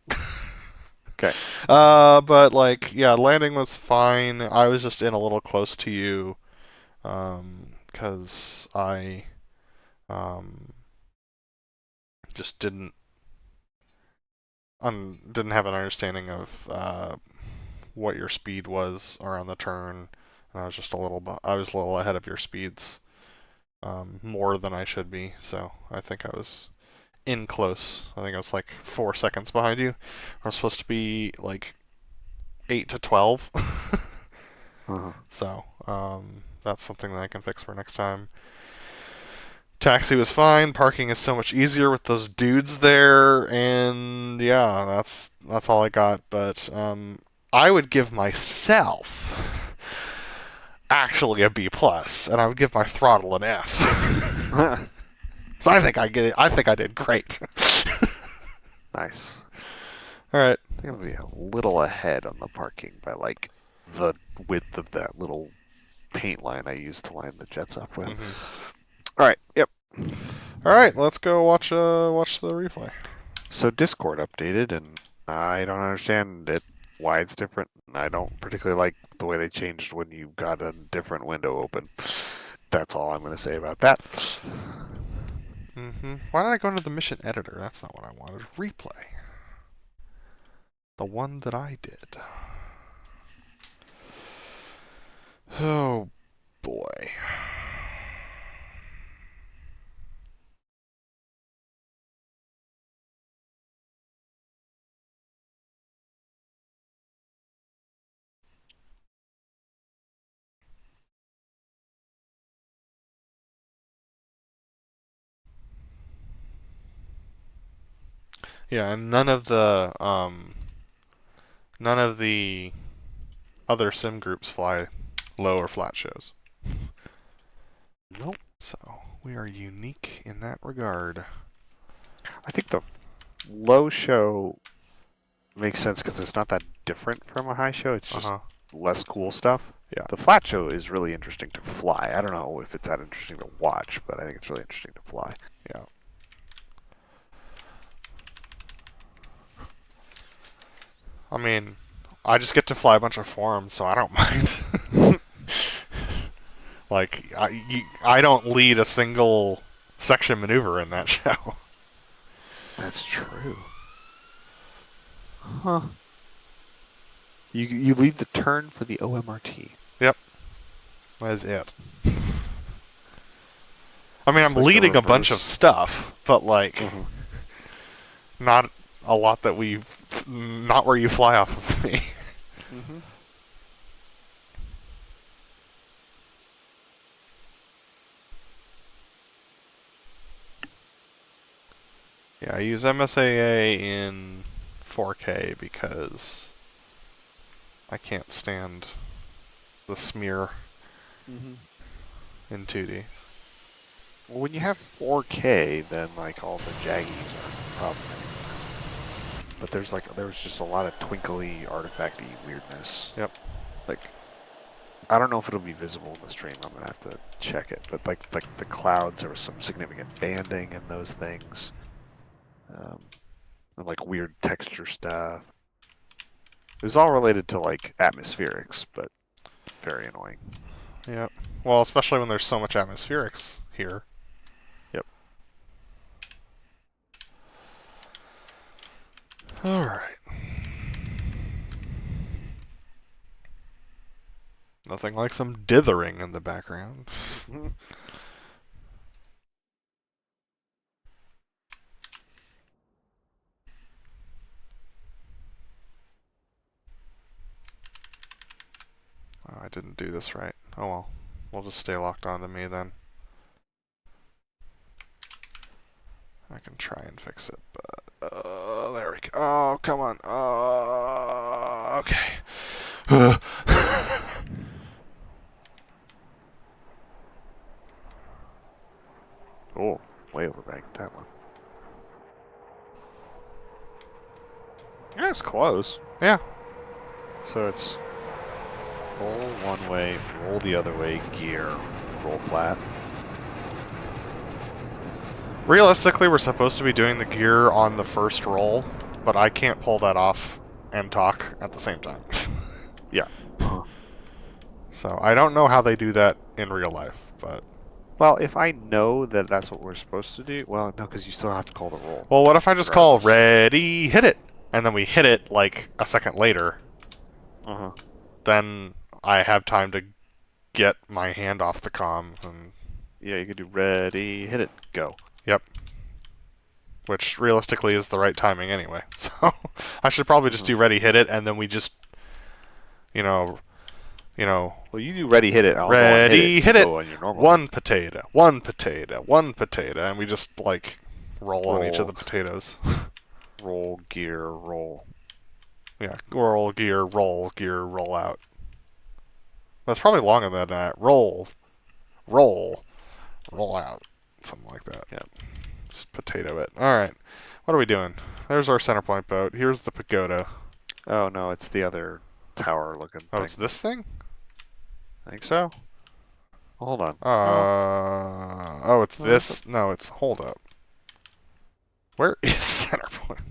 Okay. But like, yeah, landing was fine. I was just in a little close to you, because I just didn't have an understanding of what your speed was around the turn. And I was just a little ahead of your speeds, more than I should be. So I think I was in close. I think I was like 4 seconds behind you. I was supposed to be like 8 to 12. So that's something that I can fix for next time. Taxi was fine. Parking is so much easier with those dudes there, and yeah, that's all I got. But I would give myself actually a B plus, and I would give my throttle an F. So I think I get it. I think I did great. Nice. All right. I think I'll be a little ahead on the parking by like the width of that little paint line I used to line the jets up with. All right. Yep. All right. Let's go watch the replay. So Discord updated, and I don't understand it. Why it's different. I don't particularly like the way they changed when you got a different window open. That's all I'm going to say about that. Why did I go into the mission editor? That's not what I wanted. Replay. The one that I did. Oh boy. Yeah, and none of the other sim groups fly low or flat shows. Nope. So we are unique in that regard. I think the low show makes sense because it's not that different from a high show. It's just less cool stuff. Yeah. The flat show is really interesting to fly. I don't know if it's that interesting to watch, but I think it's really interesting to fly. Yeah. I mean, I just get to fly a bunch of forums, so I don't mind. Like, I don't lead a single section maneuver in that show. That's true. Huh. You lead the turn for the OMRT. Yep. That is it. I mean, I'm Like leading a bunch of stuff, but like, not a lot that not where you fly off of me. Yeah, I use MSAA in 4K because I can't stand the smear in 2D. Well, when you have 4K, then like all the jaggies are a problem anymore. But there was just a lot of twinkly, artifacty weirdness. Yep. Like, I don't know if it'll be visible in the stream. I'm gonna have to check it. But like the clouds, there was some significant banding in those things. And like weird texture stuff. It was all related to like atmospherics, but very annoying. Yep. Well, especially when there's so much atmospherics here. Yep. Alright. Nothing like some dithering in the background. Oh, I didn't do this right. Oh well. We'll just stay locked onto me then. I can try and fix it, but there we go. Oh, come on. Okay. Oh, way overbanked that one. Yeah, it's close. Yeah. So it's roll one way, roll the other way, gear, roll flat. Realistically, we're supposed to be doing the gear on the first roll, but I can't pull that off and talk at the same time. Yeah. So I don't know how they do that in real life, but... Well, if I know that that's what we're supposed to do, well, no, because you still have to call the roll. Well, what if I just call ready, hit it, and then we hit it like a second later? Then I have time to get my hand off the comm and... Yeah, you could do ready, hit it, go. Yep. Which realistically is the right timing anyway. So I should probably just do ready, hit it, and then we just, you know. Well, you do ready, hit it. I'll ready, go hit it. On your normal one potato, one potato, one potato, and we just like roll on each of the potatoes. Roll, gear, roll. Yeah, roll, roll out. That's probably longer than that. Roll out. Something like that. Yeah. Just potato it. Alright. What are we doing? There's our center point boat. Here's the pagoda. Oh, no, it's the other tower looking thing. Oh, it's this thing? I think so. Well, hold on. Oh, it's this. No, it's... Hold up. Where is center point?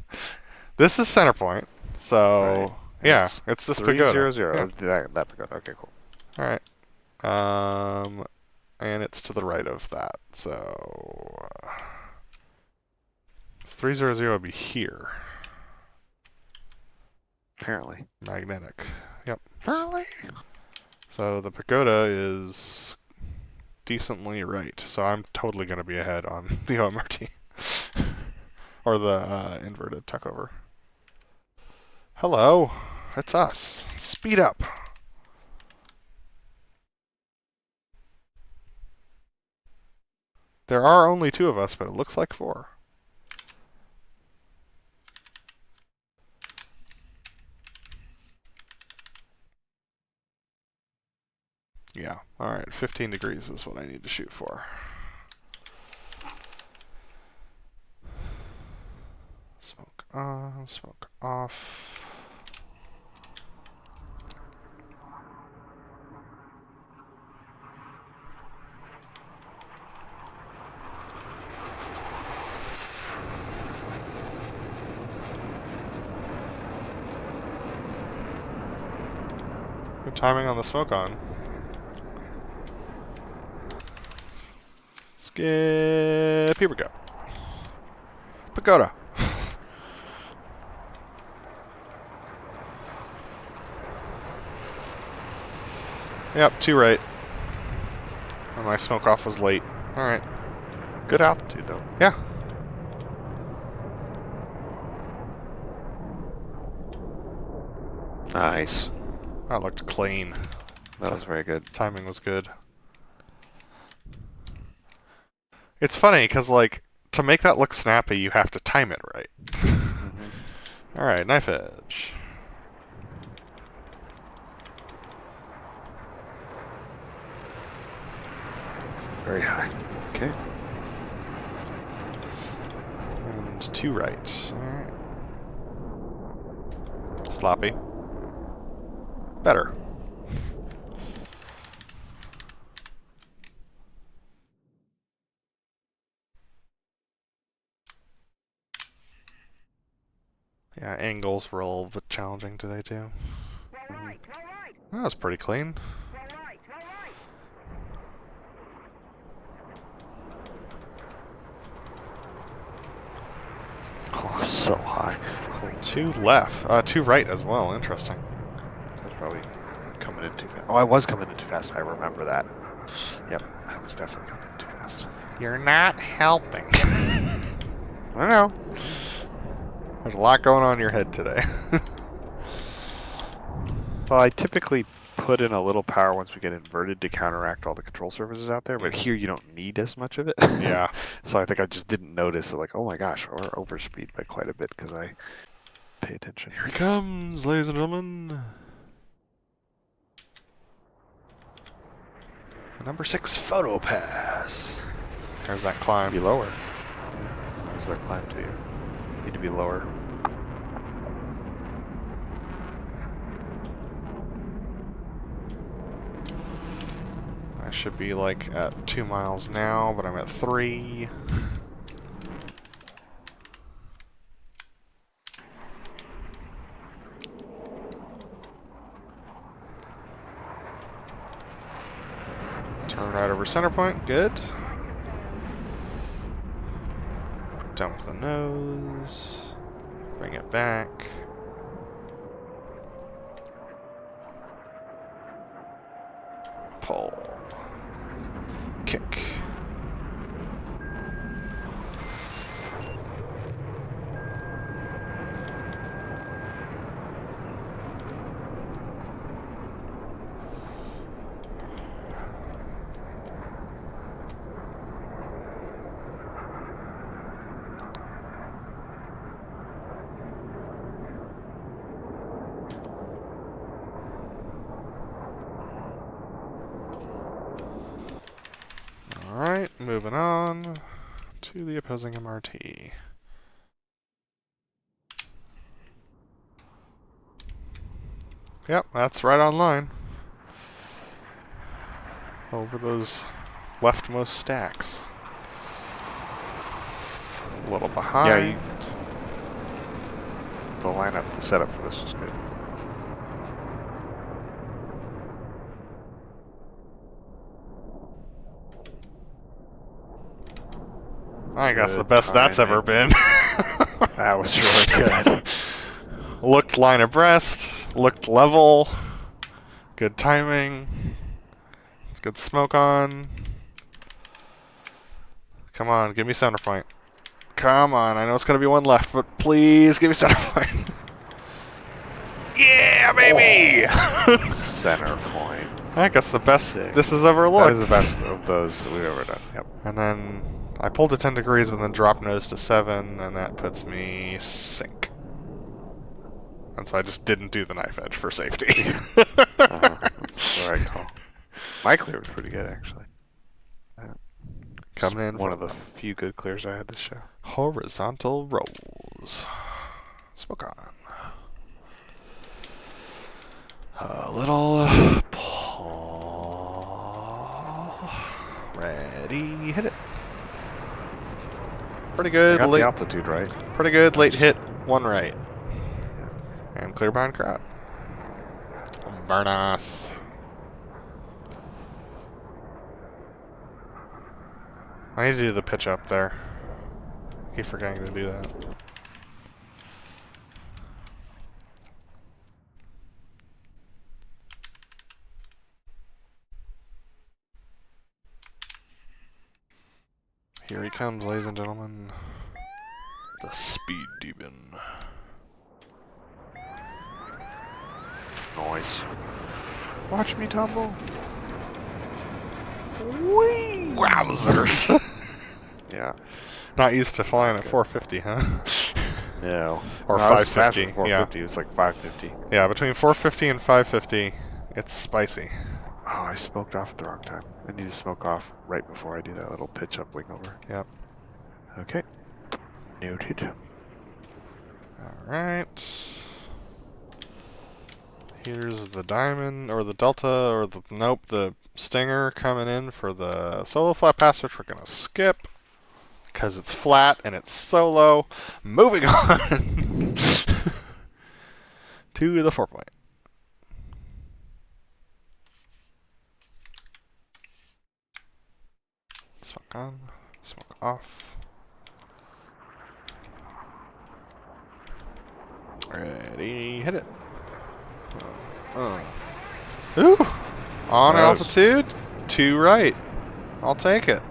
This is center point. So, right. yeah, it's this pagoda. 300. Yeah. That pagoda. Okay, cool. Alright. And it's to the right of that. So... 300 would be here. Apparently. Magnetic. Yep. Apparently. So the pagoda is decently right. So I'm totally going to be ahead on the OMRT. Or the inverted tuckover. Hello. It's us. Speed up. There are only 2 of us, but it looks like 4. Yeah. Alright, 15 degrees is what I need to shoot for. Smoke on, smoke off. Good timing on the smoke on. Skip. Here we go. Pagoda. Yep, 2 right. And my smoke off was late. Alright. Good altitude, though. Yeah. Nice. That looked clean. That was very good. Timing was good. It's funny, because, like, to make that look snappy, you have to time it right. Alright, knife edge. Very high. Okay. And 2 right. Alright. Sloppy. Better. Yeah, angles were a little bit challenging today, too. Go right, go right, That was pretty clean. go right, go right. Oh, so high. Holy 2 left. 2 right as well. Interesting. That's probably coming in too fast. Oh, I was coming in too fast. I remember that. Yep, I was definitely coming in too fast. You're not helping. I know. There's a lot going on in your head today. Well, I typically put in a little power once we get inverted to counteract all the control surfaces out there, but here you don't need as much of it. Yeah. So I think I just didn't notice, like, oh my gosh, we're overspeed by quite a bit because I pay attention. Here he comes, ladies and gentlemen. Number 6 photo pass. There's that climb. Be lower. How does that climb to you? Need to be lower. I should be like at 2 miles now, but I'm at 3. Turn right over center point, good. Dump the nose. Bring it back. Pull. Kick. Alright, moving on to the opposing MRT. Yep, that's right on line. Over those leftmost stacks. A little behind. The lineup, the setup for this is good. I think that's the Good best that's ever timing. been. That was really good. Looked line abreast, looked level, good timing, good smoke on. Come on, give me center point. Come on, I know it's going to be one left, but please give me center point. Yeah, baby! Center point. I think that's the best Sick. this has ever looked. That is the best of those that we've ever done. Yep. And then I pulled to 10 degrees, but then dropped nose to 7, and that puts me sink. And so I just didn't do the knife edge for safety. That's the right call. My clear was pretty good, actually. Coming in one from of the few good clears I had this show. horizontal rolls. Smoke on. A little pull. Ready, hit it. Pretty I good. got the Late, altitude right. pretty good. Late hit, one right. And clear behind crowd. Very nice. I need to do the pitch up there. I keep forgetting to do that. Here he comes, ladies and gentlemen. The speed demon. Noise. Watch me tumble. Whee! Wowzers! Yeah. Not used to flying at 450, huh? No. Or No, I was 550, faster than yeah. 450. It was like 550. Yeah, between 450 and 550, it's spicy. Oh, I smoked off at the wrong time. I need to smoke off right before I do that little pitch up wing over. Yep. Okay. Noted. Alright. Here's the diamond, or the delta, or the, nope, the stinger coming in for the solo flat pass, which we're going to skip. Because it's flat and it's solo. Moving on to the 4-point. Smoke on, smoke off. Ready, hit it. Ooh! On Nice. altitude, 2 right. I'll take it.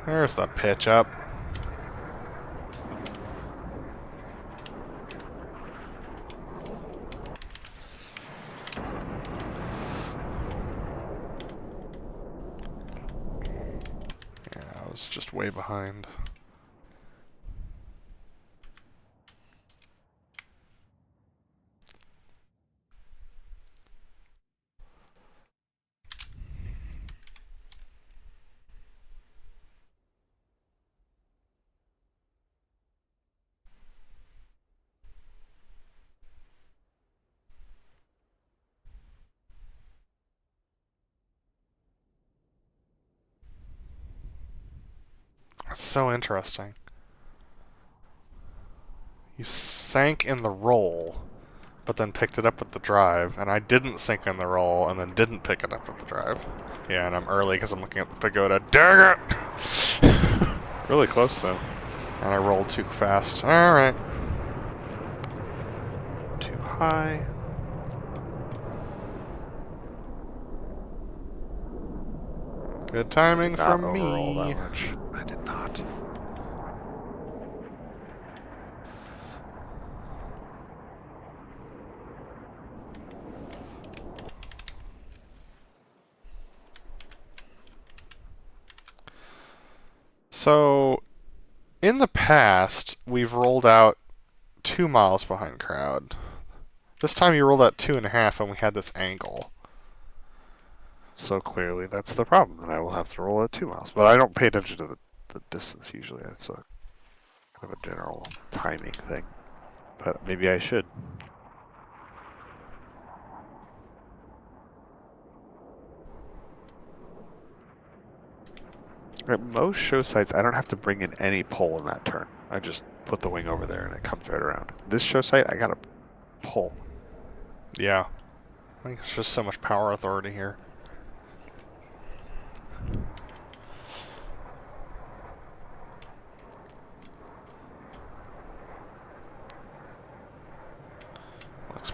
There's the pitch up. Yeah, I was just way behind. That's so interesting. You sank in the roll, but then picked it up with the drive, and I didn't sink in the roll, and then didn't pick it up with the drive. Yeah, and I'm early because I'm looking at the pagoda. Dang it! Really close, though. And I rolled too fast. Alright. Too high. Good timing Not from overroll me. that much. I did not. So, in the past, we've rolled out 2 miles behind crowd. This time you rolled out 2.5 and we had this angle. So clearly that's the problem, and I will have to roll at 2 miles. But I don't pay attention to the distance usually. It's a kind of a general timing thing. But maybe I should. At most show sites, I don't have to bring in any pole in that turn. I just put the wing over there and it comes right around. This show site, I gotta pull. Yeah. I think there's just so much power authority here.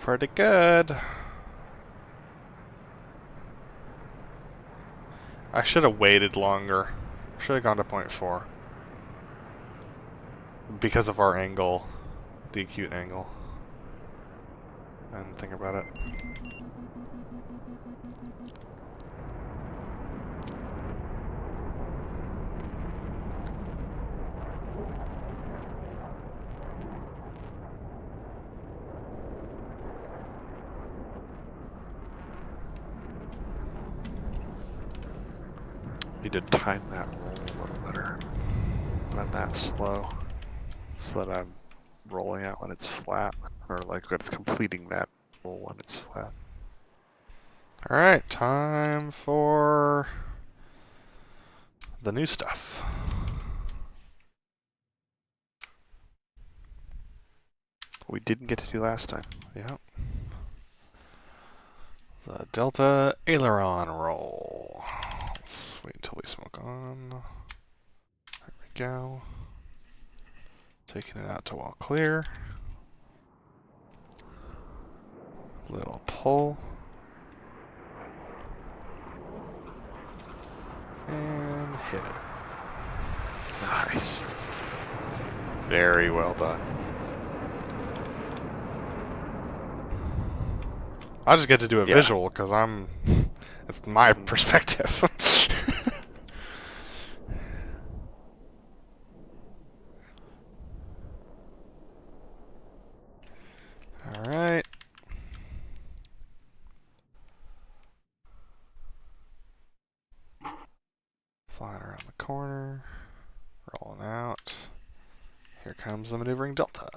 pretty good. I should have waited longer. Should have gone to 0.4. Because of our angle. The acute angle. I didn't think about it. Need to time that roll a little better. When I'm that slow, so that I'm rolling out when it's flat, or like when it's completing that roll when it's flat. Alright, time for the new stuff. We didn't get to do last time. Yep. The Delta Aileron roll. Let's wait until we smoke on. There we go. Taking it out to all clear. Little pull. And hit it. Nice. Very well done. I just get to do a Yeah. visual because it's my perspective. Alright. Flying around the corner. Rolling out. Here comes the maneuvering Delta.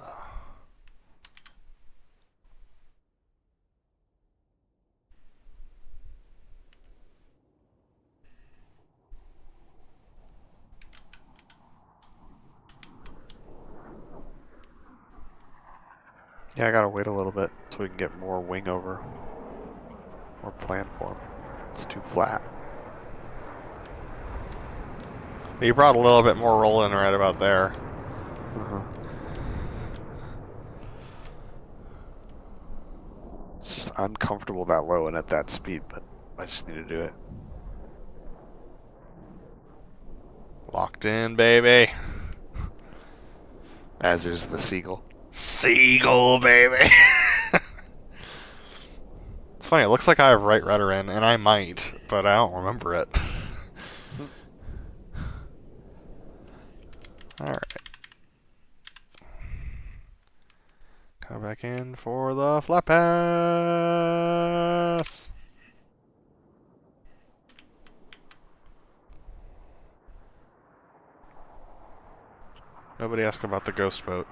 Yeah, I gotta wait a little bit so we can get more wing over. More plan for him. It's too flat. You brought a little bit more roll in right about there. It's just uncomfortable that low and at that speed, but I just need to do it. Locked in, baby. As is the Seagull. Seagull, baby. It's funny, it looks like I have right rudder in, and I might, but I don't remember it. Alright. Come back in for the flat pass. Nobody asked about the ghost boat.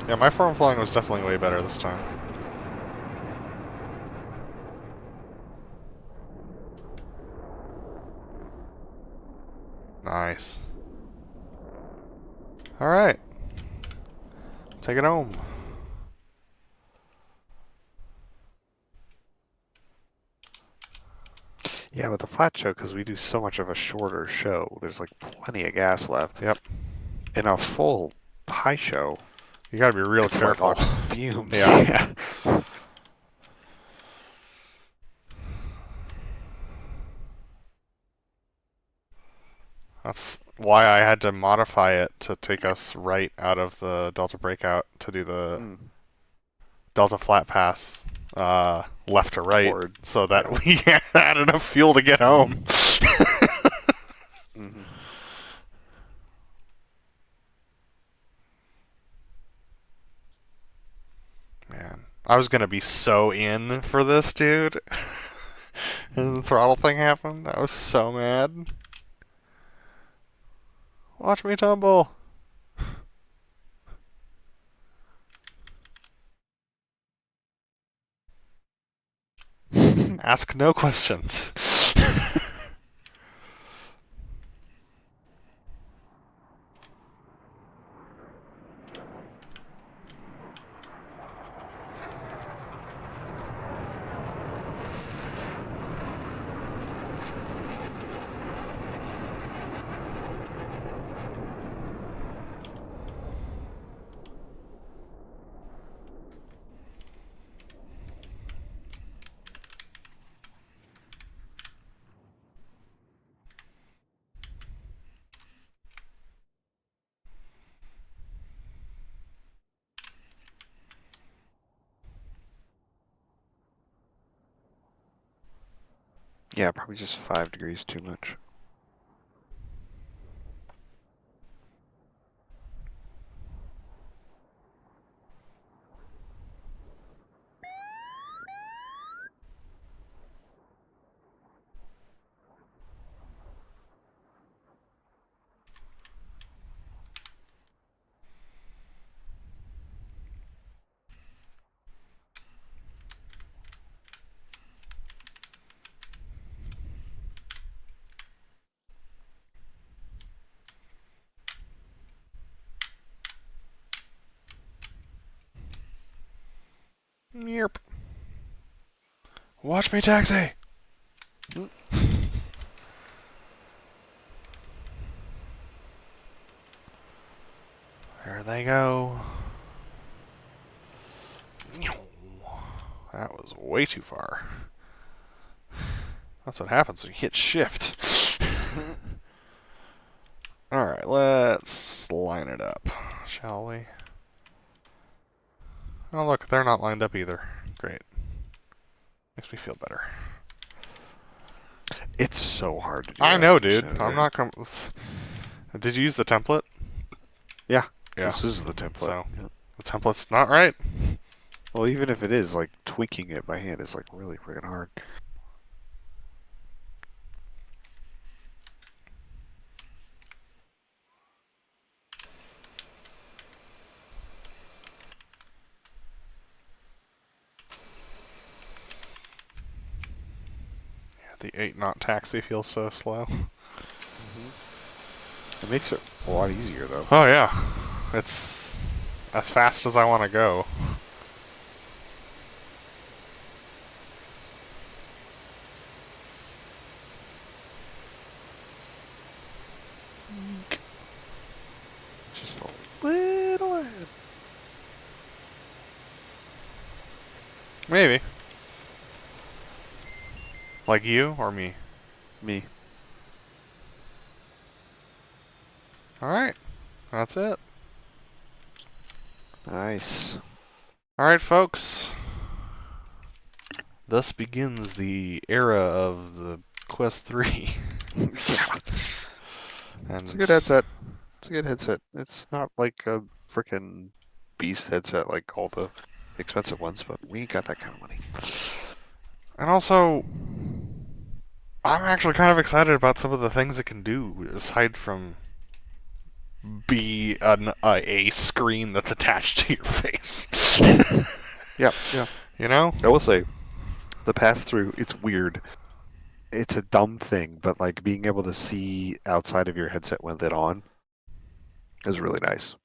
Yeah, my form flying was definitely way better this time. Nice. Alright. Take it home. Yeah, with the flat show, because we do so much of a shorter show, there's like plenty of gas left. Yep. In a full high show, You gotta be real it's careful. like on fumes. Yeah. Yeah. That's why I had to modify it to take us right out of the Delta breakout to do the Delta flat pass left to right, Forward. so that we had enough fuel to get home. Mhm. Man, I was gonna be so in for this, dude. And the throttle thing happened. I was so mad. Watch me tumble. Ask no questions. Yeah, probably just 5 degrees too much. Yep. Watch me taxi! Mm. There they go. That was way too far. That's what happens when you hit shift. Alright, let's line it up, shall we? Oh look, they're not lined up either. Great. Makes me feel better. It's so hard to do. I that know, when you're dude. sitting I'm there. not Did you use the template? Yeah. Yeah. This is the template. So, Yeah. the template's not right. Well, even if it is, like, tweaking it by hand is, like, really freaking hard. The 8-knot taxi feels so slow. It makes it a lot easier, though. Oh yeah. It's as fast as I want to go. It's just a little ahead. Maybe. Like you or me? Me. Alright. That's it. Nice. Alright, folks. Thus begins the era of the Quest 3. Yeah. And It's a good headset. It's a good headset. It's not like a freaking beast headset like all the expensive ones, but we ain't got that kind of money. And also, I'm actually kind of excited about some of the things it can do, aside from be a screen that's attached to your face. Yeah, yeah. You know? I will say, the pass-through, it's weird. It's a dumb thing, but like being able to see outside of your headset with it on is really nice.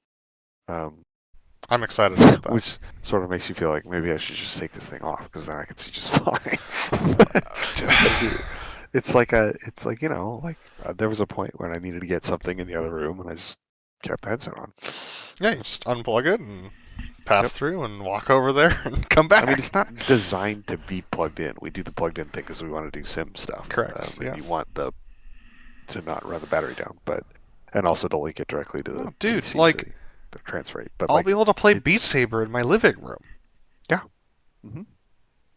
I'm excited about that. Which sort of makes you feel like maybe I should just take this thing off because then I can see just fine. It's like there was a point when I needed to get something in the other room and I just kept the headset on. Yeah, you just unplug it and pass Yep. through and walk over there and come back. I mean, it's not designed to be plugged in. We do the plugged in thing because we want to do sim stuff. Correct, And yes. you want to not run the battery down, and also to link it directly to the dude, PC like, so the transfer rate. But I'll like, be able to play it's- Beat Saber in my living room. Yeah. Mm-hmm.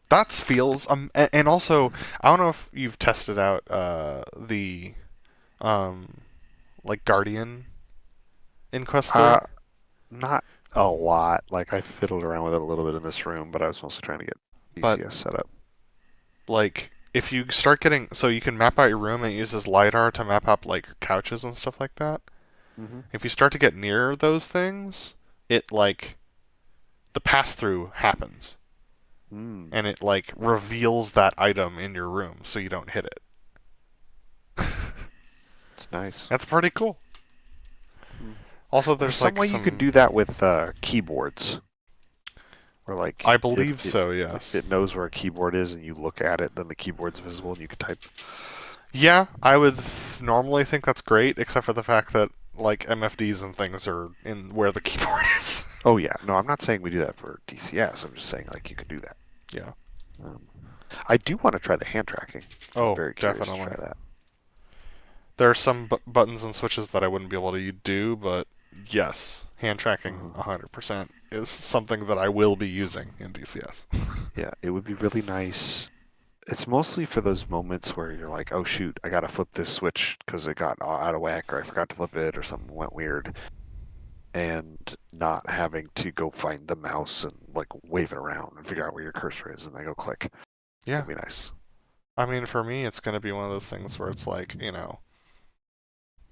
That feels and also I don't know if you've tested out the like Guardian in Quest 3. Not a lot. Like I fiddled around with it a little bit in this room, but I was mostly trying to get But- DCS set up. Like if you start getting so you can map out your room and it uses LiDAR to map out like couches and stuff like that. Mm-hmm. If you start to get near those things, it like the pass through happens. Mm. And it like reveals that item in your room so you don't hit it. It's nice. That's pretty cool. Also, there's some like way some you could do that with keyboards. Or like I believe if so, yes. If it knows where a keyboard is and you look at it, then the keyboard's visible and you can type. Yeah, I would normally think that's great, except for the fact that like MFDs and things are in where the keyboard is. Oh yeah, no, I'm not saying we do that for DCS. I'm just saying like you could do that. Yeah. I do want to try the hand tracking. Oh, I'm very curious definitely. to try that. There are some buttons and switches that I wouldn't be able to do, but yes, hand tracking 100% is something that I will be using in DCS. Yeah, it would be really nice It's mostly for those moments where you're like, oh shoot, I gotta flip this switch because it got out of whack, or I forgot to flip it, or something went weird, and not having to go find the mouse and like wave it around and figure out where your cursor is and then go click. Yeah. That'd be nice. I mean, for me, it's going to be one of those things where it's like,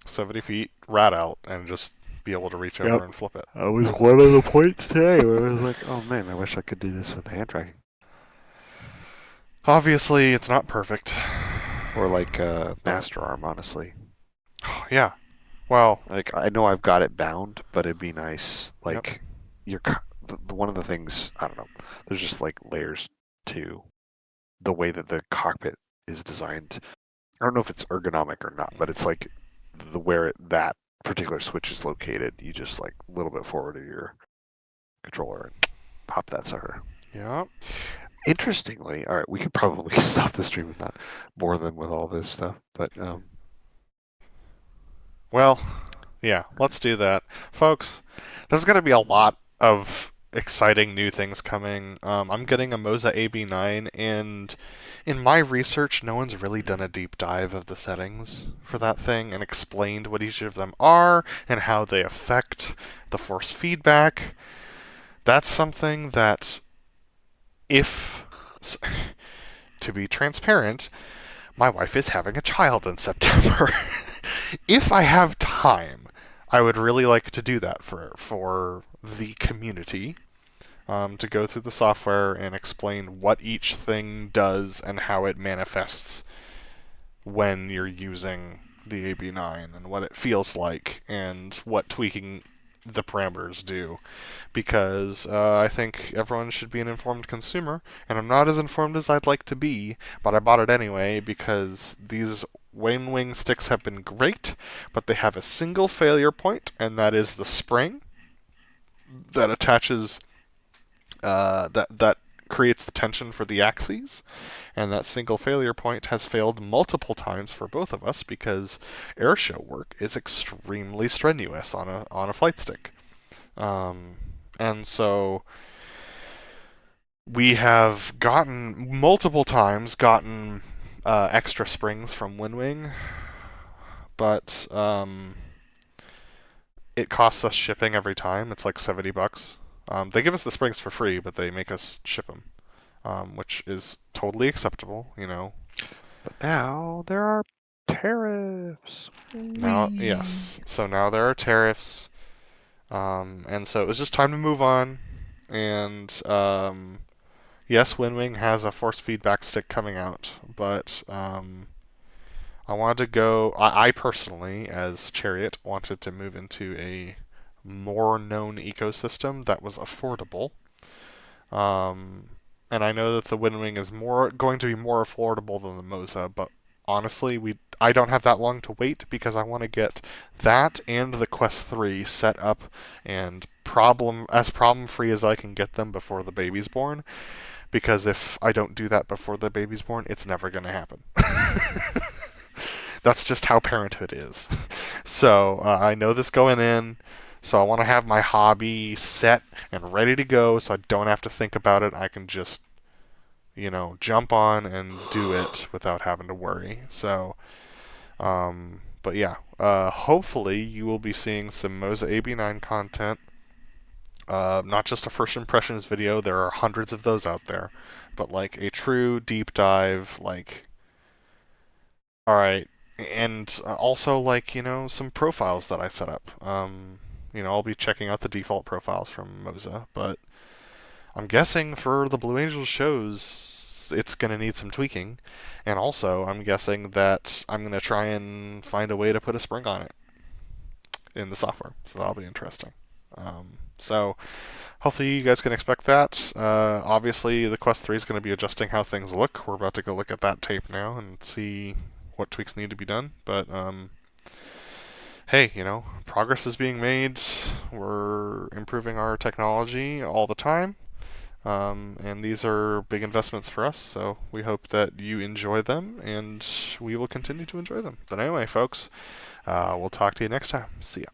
70 feet, rat out, and just be able to reach over Yep. and flip it. That was one of the points today where I was like, oh man, I wish I could do this with hand tracking. Obviously, it's not perfect. Or like Master Arm, honestly. Yeah. Well, Like I know I've got it bound, but it'd be nice. Yep. Like one of the things, I don't know. There's just like layers to the way that the cockpit is designed. I don't know if it's ergonomic or not, but it's like that particular switch is located. You just like a little bit forward of your controller and pop that sucker. yeah. Interestingly, all right, we could probably stop the stream if not more than with all this stuff, but Well, yeah, let's do that. Folks, there's going to be a lot of exciting new things coming. I'm getting a Moza AB9, and in my research, no one's really done a deep dive of the settings for that thing and explained what each of them are and how they affect the force feedback. That's something that, if, to be transparent, my wife is having a child in September. If I have time, I would really like to do that for the community, to go through the software and explain what each thing does and how it manifests when you're using the AB9 and what it feels like and what tweaking the parameters do. Because I think everyone should be an informed consumer, and I'm not as informed as I'd like to be, but I bought it anyway because these Wing sticks have been great, but they have a single failure point, and that is the spring that attaches, that creates the tension for the axes. And that single failure point has failed multiple times for both of us because airshow work is extremely strenuous on a flight stick. And so we have multiple times gotten extra springs from Winwing, but it costs us shipping every time. It's like $70. They give us the springs for free, but they make us ship them, which is totally acceptable, but now there are tariffs. Now, yes. So now there are tariffs, and so it was just time to move on. And yes, Winwing has a force feedback stick coming out, but I wanted to go. I personally, as Chariot, wanted to move into a more known ecosystem that was affordable. And I know that the Winwing is going to be more affordable than the Moza, but honestly, I don't have that long to wait because I want to get that and the Quest 3 set up and problem free as I can get them before the baby's born. Because if I don't do that before the baby's born, it's never going to happen. That's just how parenthood is. So I know this going in. So I want to have my hobby set and ready to go so I don't have to think about it. I can just, jump on and do it without having to worry. So, but yeah, hopefully you will be seeing some Moza AB9 content. Not just a first impressions video, there are hundreds of those out there, but like a true deep dive, like, alright, and also like, some profiles that I set up. I'll be checking out the default profiles from Moza, but I'm guessing for the Blue Angels shows, it's going to need some tweaking, and also I'm guessing that I'm going to try and find a way to put a spring on it in the software, so that'll be interesting. So hopefully you guys can expect that. Obviously, the Quest 3 is going to be adjusting how things look. We're about to go look at that tape now and see what tweaks need to be done. But hey, progress is being made. We're improving our technology all the time. And these are big investments for us, so we hope that you enjoy them, and we will continue to enjoy them. But anyway, folks, we'll talk to you next time. See ya.